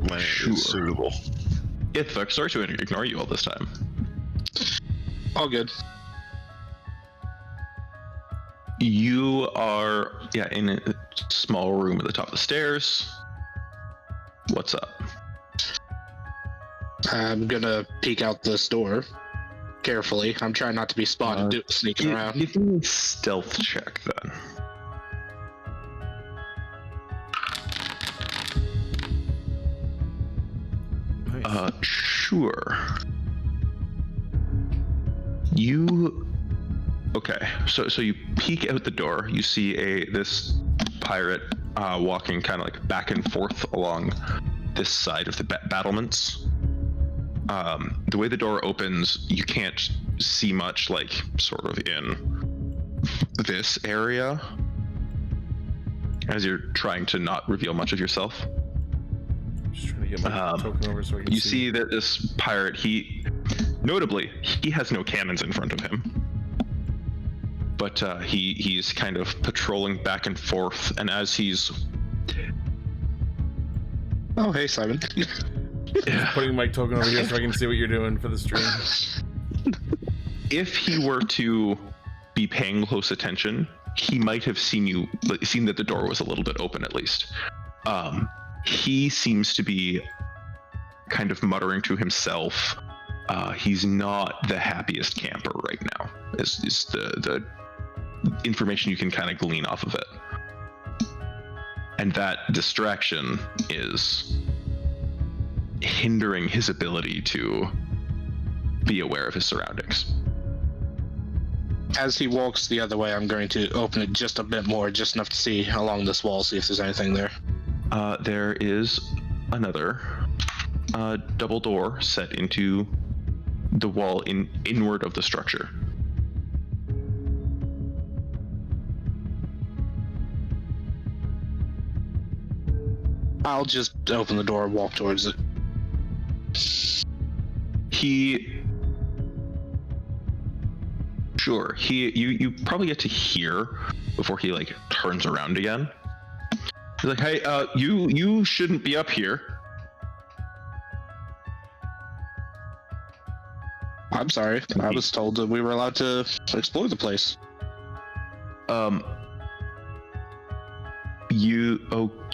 when it's suitable. Ithvik, sorry to ignore you all this time. All good. You are, in a small room at the top of the stairs. What's up? I'm gonna peek out this door carefully. I'm trying not to be spotted sneaking around. Give me a stealth check then. Nice. Sure. Okay, so you peek out the door. You see this pirate walking kind of like back and forth along this side of the battlements. The way the door opens, you can't see much, like sort of in this area, as you're trying to not reveal much of yourself. Just trying to get my token over so I can You see that this pirate, he has no cannons in front of him, but he's kind of patrolling back and forth, and as he's Oh, hey, Simon. putting my token over here so I can see what you're doing for the stream. If he were to be paying close attention, he might have seen that the door was a little bit open at least. He seems to be kind of muttering to himself. He's not the happiest camper right now, is the information you can kind of glean off of it. And that distraction is hindering his ability to be aware of his surroundings. As he walks the other way, I'm going to open it just a bit more, just enough to see along this wall, see if there's anything there. There is another double door set into the wall inward of the structure. I'll just open the door and walk towards it. You probably get to hear before he like turns around again. He's like, hey, you shouldn't be up here. I'm sorry. I was told that we were allowed to explore the place.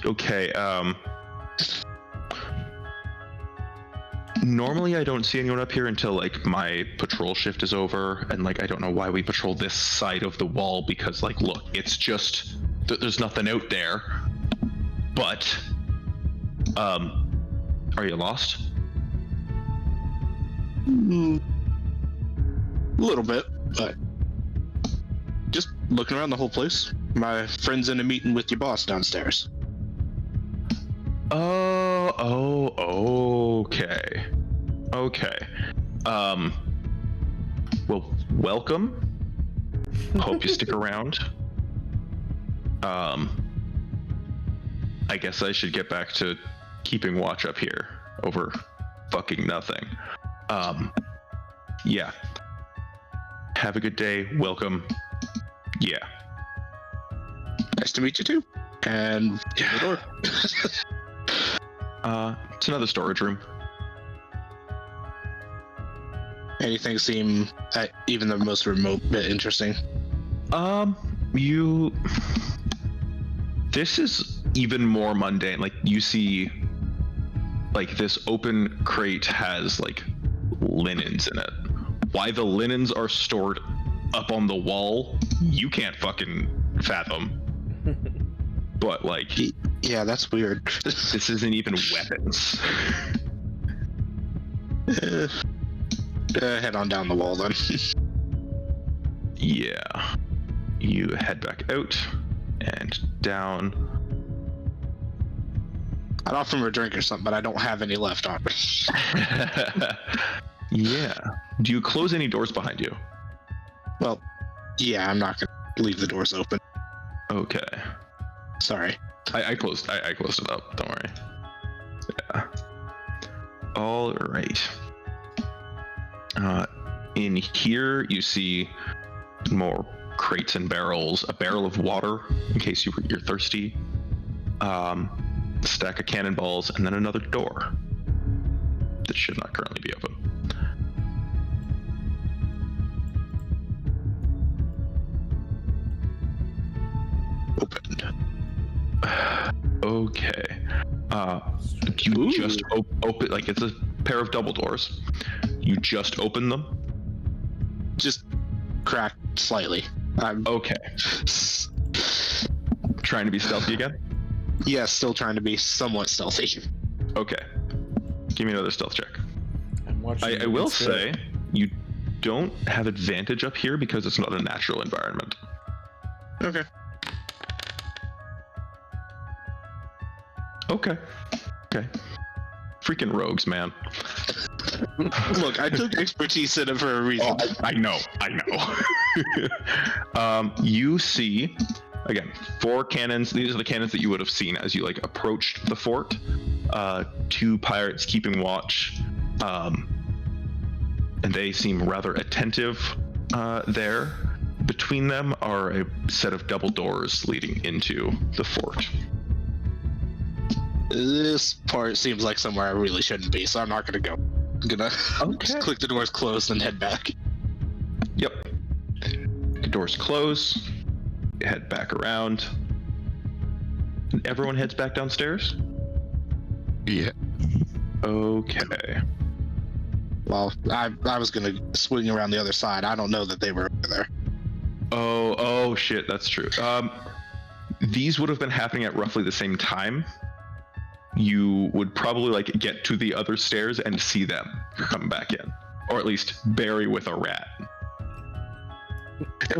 Okay. Normally I don't see anyone up here until like my patrol shift is over, and like I don't know why we patrol this side of the wall, because like look, it's just there's nothing out there. But are you lost? A little bit, but just looking around the whole place. My friend's in a meeting with your boss downstairs. Okay. Well, welcome. Hope you stick around. I guess I should get back to keeping watch up here over fucking nothing. Yeah. Have a good day. Welcome. Yeah. Nice to meet you too. And the door. It's another storage room. Anything seem even the most remote bit interesting? This is even more mundane. Like you see, like this open crate has like linens in it. Why the linens are stored up on the wall, you can't fucking fathom. But like, yeah, that's weird. this isn't even weapons. Head on down the wall then. Yeah. You head back out and down. I'd offer him a drink or something, but I don't have any left on me. Yeah. Do you close any doors behind you? Well, yeah, I'm not gonna leave the doors open. Okay. Sorry. I closed it up. Don't worry. Yeah. All right. In here, you see more crates and barrels, a barrel of water in case you're thirsty, a stack of cannonballs, and then another door that should not currently be open. Opened. Okay. You just open, like, it's a pair of double doors. You just open them? Just cracked slightly. I'm Okay. Trying to be stealthy again? yeah, still trying to be somewhat stealthy. Okay. Give me another stealth check. I'm watching I you will instead. say, you don't have advantage up here because it's not a natural environment. Okay. Okay. Freaking rogues, man. Look, I took expertise in it for a reason. Oh, I know. You see, again, 4 cannons. These are the cannons that you would have seen as you like approached the fort. 2 pirates keeping watch, and they seem rather attentive there. Between them are a set of double doors leading into the fort. This part seems like somewhere I really shouldn't be, so I'm not gonna go. I'm gonna just click the doors closed and head back. Yep. The doors close. You head back around. And everyone heads back downstairs? Yeah. Okay. Well, I was gonna swing around the other side. I don't know that they were over there. Oh shit, that's true. These would have been happening at roughly the same time. You would probably like get to the other stairs and see them come back in. Or at least Barry with a rat.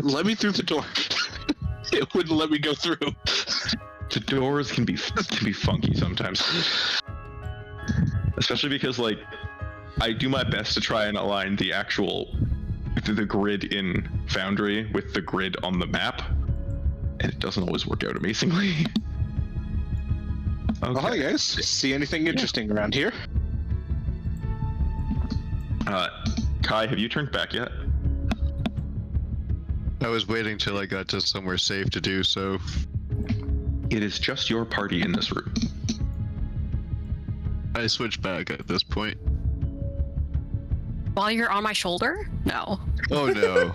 Let me through the door. It wouldn't let me go through. The doors can be funky sometimes. Especially because like I do my best to try and align the actual the grid in Foundry with the grid on the map, and it doesn't always work out amazingly. Okay. Oh, hi guys. See anything interesting around here? Kai, have you turned back yet? I was waiting till I got to somewhere safe to do so. It is just your party in this room. I switched back at this point. While you're on my shoulder? No. Oh no.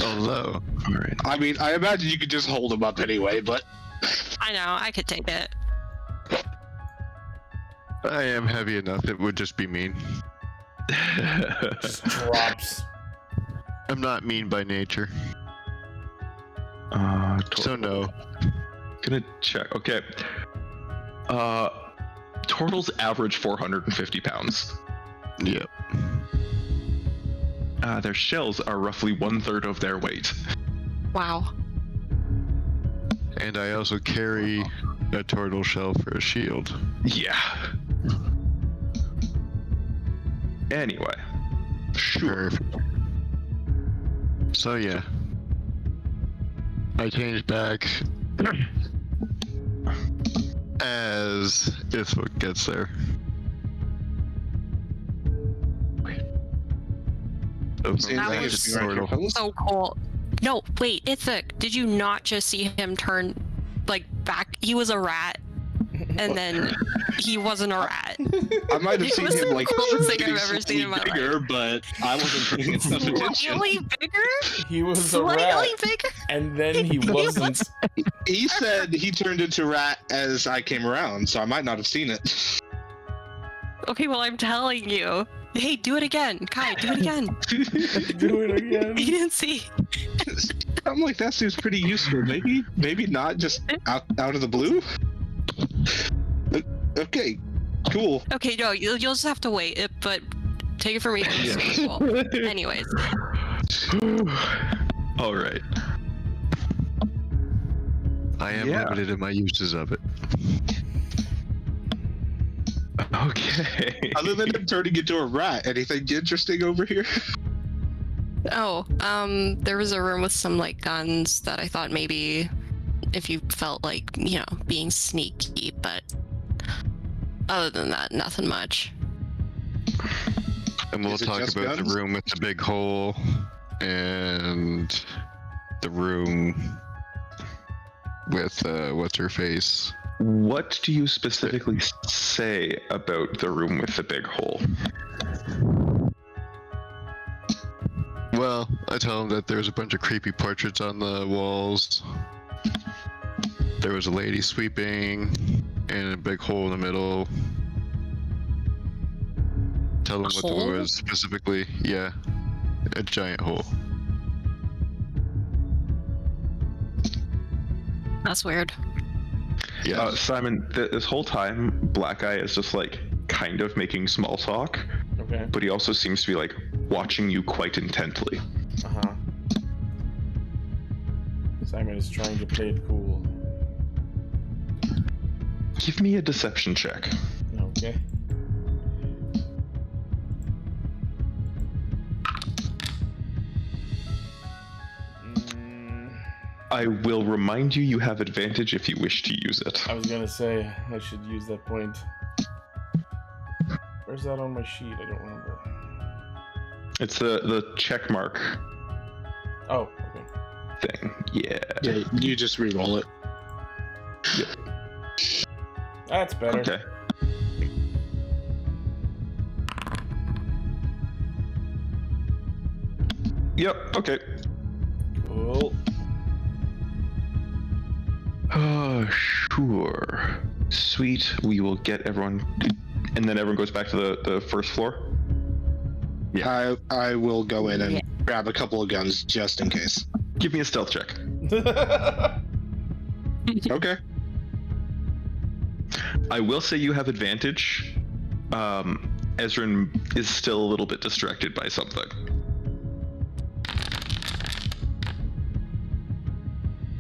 Oh no. All right. I mean, I imagine you could just hold them up anyway, but I know, I could take it. I am heavy enough, it would just be mean. Just drops. I'm not mean by nature. So no. Gonna check. Okay. Turtles average 450 pounds. Yep. Their shells are roughly 1/3 of their weight. Wow. And I also carry a turtle shell for a shield. Yeah. Anyway. Sure. Perfect. So yeah. I changed back as Ithwook gets there. Oh, see That anything was interesting around here, fellas? So cool. No, wait, Ithic, did you not just see him turn, like, back? He was a rat, and then he wasn't a rat. I might have It seen was him the like coolest thing getting I've ever seen in my slightly bigger, but I wasn't paying enough attention. Slightly bigger? He was a rat, Slightly bigger? and then he wasn't. He said he turned into rat as I came around, so I might not have seen it. Okay, well, I'm telling you. Hey, do it again. Kai, do it again. Do it again. You didn't see. I'm like, that seems pretty useful. Maybe not just out of the blue. Okay, cool. Okay, no, you'll just have to wait, but take it from me. It's cool. Anyways. All right. I am Yeah. limited in my uses of it. Okay. Other than him turning into a rat, anything interesting over here? Oh, there was a room with some like guns that I thought maybe if you felt like, being sneaky, but other than that, nothing much. And we'll Is it talk just about guns? the room with the big hole and the room with what's her face. What do you specifically say about the room with the big hole? Well, I tell him that there's a bunch of creepy portraits on the walls. There was a lady sweeping and a big hole in the middle. Tell them A what hole? there was specifically. Yeah, a giant hole. That's weird. Yeah. Simon, this whole time, Black Eye is just like kind of making small talk, Okay. but he also seems to be like watching you quite intently. Uh-huh. Simon is trying to play it cool. Give me a deception check. Okay. I will remind you have advantage if you wish to use it. I was gonna say I should use that point. Where's that on my sheet? I don't remember. It's the check mark Oh, okay. thing. Yeah. Yeah, you just re-roll it. That's better. Okay. Yep, okay. Cool. Sure. Sweet, we will get everyone... And then everyone goes back to the first floor? I will go in and grab a couple of guns just in case. Give me a stealth check. Okay. I will say you have advantage. Ezrin is still a little bit distracted by something.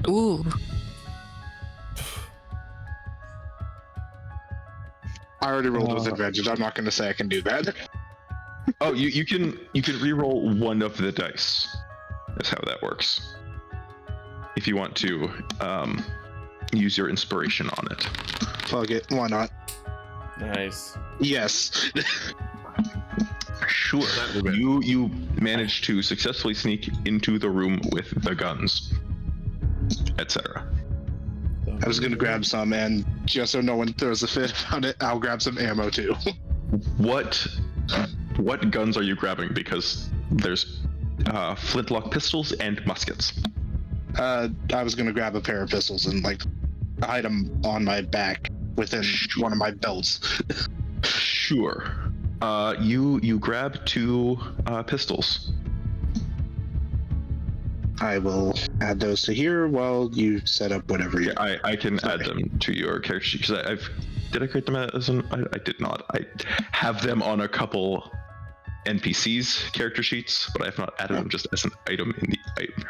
Ooh. I already rolled with advantage. I'm not going to say I can do that. Oh, you can re-roll one of the dice. That's how that works. If you want to use your inspiration on it. Fuck it. Why not? Nice. Yes. Sure. You managed to successfully sneak into the room with the guns, etc. I was going to grab some, and just so no one throws a fit about it, I'll grab some ammo too. What guns are you grabbing? Because there's flintlock pistols and muskets. I was going to grab a pair of pistols and hide them on my back within one of my belts. Sure. You grab 2 pistols. I will add those to here while you set up whatever you... Yeah, I can add them to your character sheet because did I create them as an? I did not. I have them on a couple NPCs character sheets, but I have not added them just as an item in the item.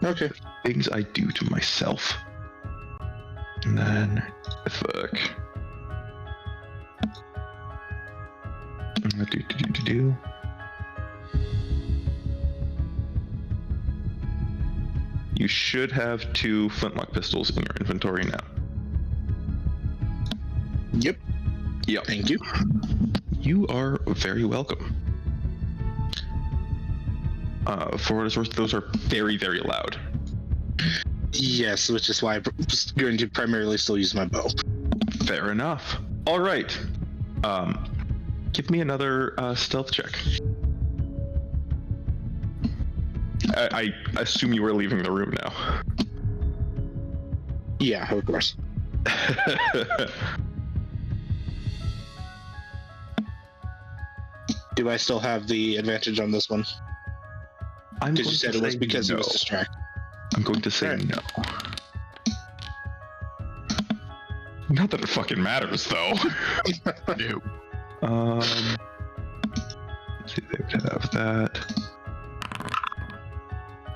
Okay. Things I do to myself. And then fuck. Do. You should have 2 flintlock pistols in your inventory now. Yep. Yep. Thank you. You are very welcome. For what it's worth, those are very, very loud. Yes, which is why I'm going to primarily still use my bow. Fair enough. All right. Give me another stealth check. I assume you were leaving the room now. Yeah, of course. Do I still have the advantage on this one? Because you said it was because he was distracted. I'm going to say no. Not that it fucking matters, though. No. Let's see, they would have that.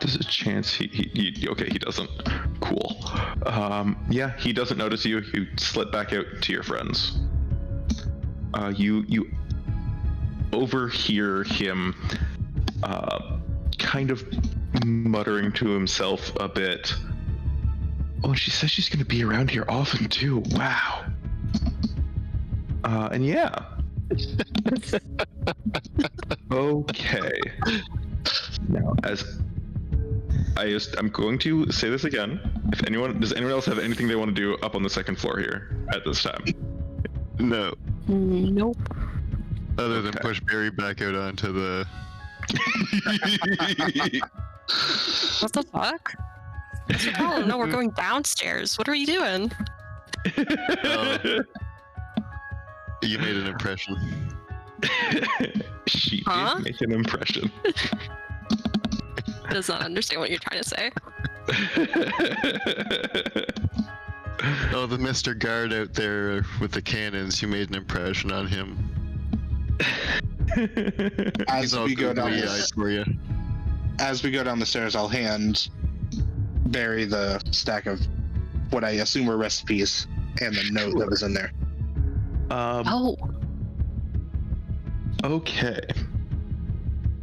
There's a chance he okay, he doesn't. Cool. Yeah, he doesn't notice you. You slip back out to your friends. You overhear him kind of muttering to himself a bit. Oh, she says she's gonna be around here often too. Wow. And yeah. Okay. Now, I'm going to say this again. Does anyone else have anything they want to do up on the second floor here at this time? No. Nope. Other than push Barry back out onto the. What the fuck? Oh no, we're going downstairs. What are you doing? You made an impression. She did make an impression. Does not understand what you're trying to say. Oh, the Mr. Guard out there with the cannons, you made an impression on him. As we go down for you. As we go down the stairs, I'll hand Barry the stack of what I assume were recipes and the note that was in there. Oh. Okay.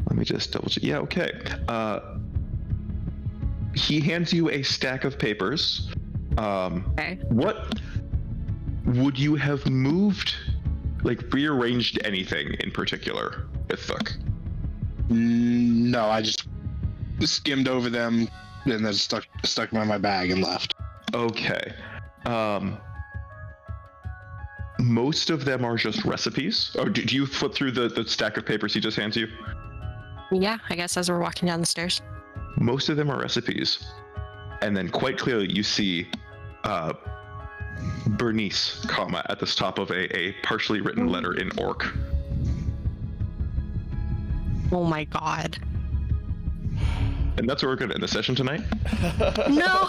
Let me just double check. Yeah, okay. He hands you a stack of papers. Okay. What would you have moved, like rearranged anything in particular, Ithuk? No, I just skimmed over them and then stuck them in my bag and left. Okay. Most of them are just recipes. Oh, do you flip through the stack of papers he just hands you? Yeah, I guess as we're walking down the stairs. Most of them are recipes. And then quite clearly you see Bernice, comma, at the top of a partially written letter in Orc. Oh my god. And that's where we're gonna end the session tonight. No!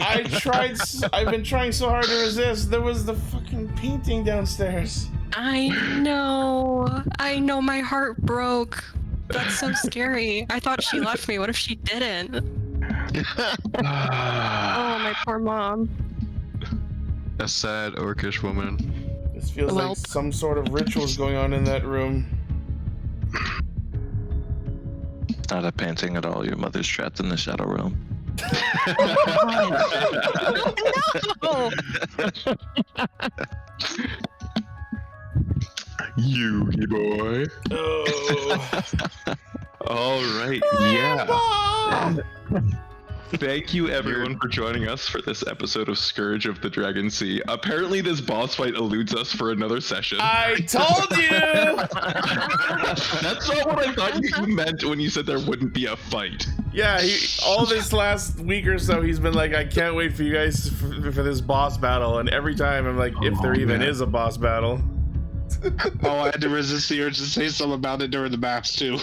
I've been trying so hard to resist. There was the fucking painting downstairs. I know, my heart broke. That's so scary. I thought she left me. What if she didn't? Oh, my poor mom. A sad orcish woman. This feels like some sort of rituals going on in that room. Not a painting at all. Your mother's trapped in the shadow realm. No! You boy. Oh. All right. Yeah. Thank you, everyone, for joining us for this episode of Scourge of the Dragon Sea. Apparently, this boss fight eludes us for another session. I told you! That's not what I thought you meant when you said there wouldn't be a fight. Yeah, all this last week or so, he's been like, I can't wait for you guys for this boss battle. And every time I'm like, if there even is a boss battle. Oh, I had to resist the urge to say something about it during the maps too.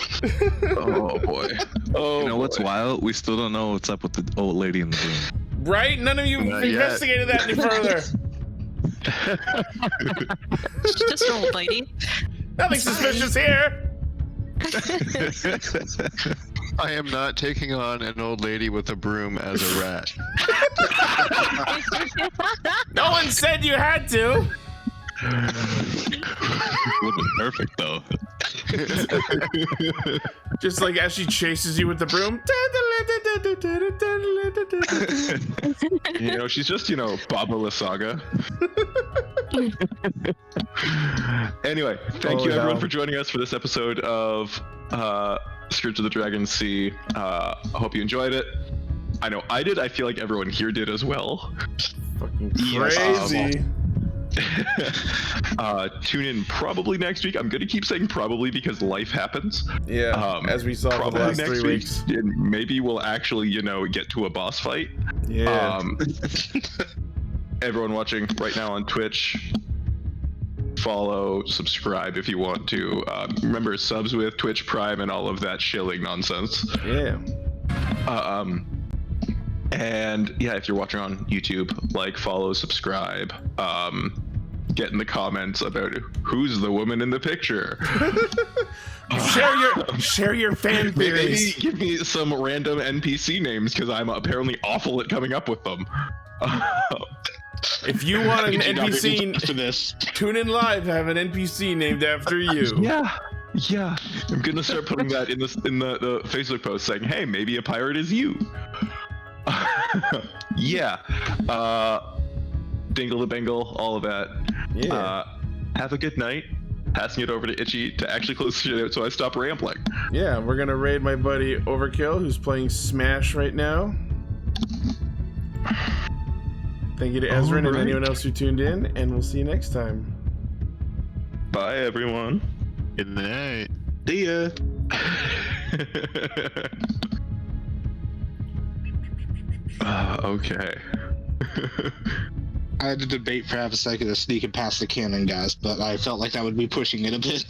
Oh boy. Oh, You know what's wild? We still don't know what's up with the old lady in the room. Right? None of you Not yet. investigated that any further. She's just an old lady. Nothing suspicious here. I am not taking on an old lady with a broom as a rat. No one said you had to. Wasn't perfect though. Just like as she chases you with the broom. You know, she's just, Baba Lysaga. Anyway, thank you everyone for joining us for this episode of Scourge of the Dragon Sea. I hope you enjoyed it. I know I did. I feel like everyone here did as well. Fucking crazy. Tune in probably next week. I'm gonna keep saying probably because life happens. Yeah, as we saw for the last 3 weeks. And maybe we'll actually, get to a boss fight. Yeah. Everyone watching right now on Twitch, follow, subscribe if you want to. Remember, subs with Twitch Prime and all of that shilling nonsense. Yeah. And yeah, if you're watching on YouTube, like, follow, subscribe. get in the comments about who's the woman in the picture. Share your fan Maybe theories. give me some random NPC names because I'm apparently awful at coming up with them. If you want an You got your NPC, input for this. tune in live. Have an NPC named after you. Yeah. I'm gonna start putting that in the Facebook post saying, "Hey, maybe a pirate is you." Yeah. Dingle the Bengal, all of that. Yeah. Have a good night. Passing it over to Itchy to actually close the shit out so I stop rambling. Yeah, we're gonna raid my buddy Overkill, who's playing Smash right now. Thank you to Ezra and anyone else who tuned in, and we'll see you next time. Bye, everyone. Good night. See ya. Okay. I had to debate for half a second of sneaking past the cannon guys, but I felt like that would be pushing it a bit.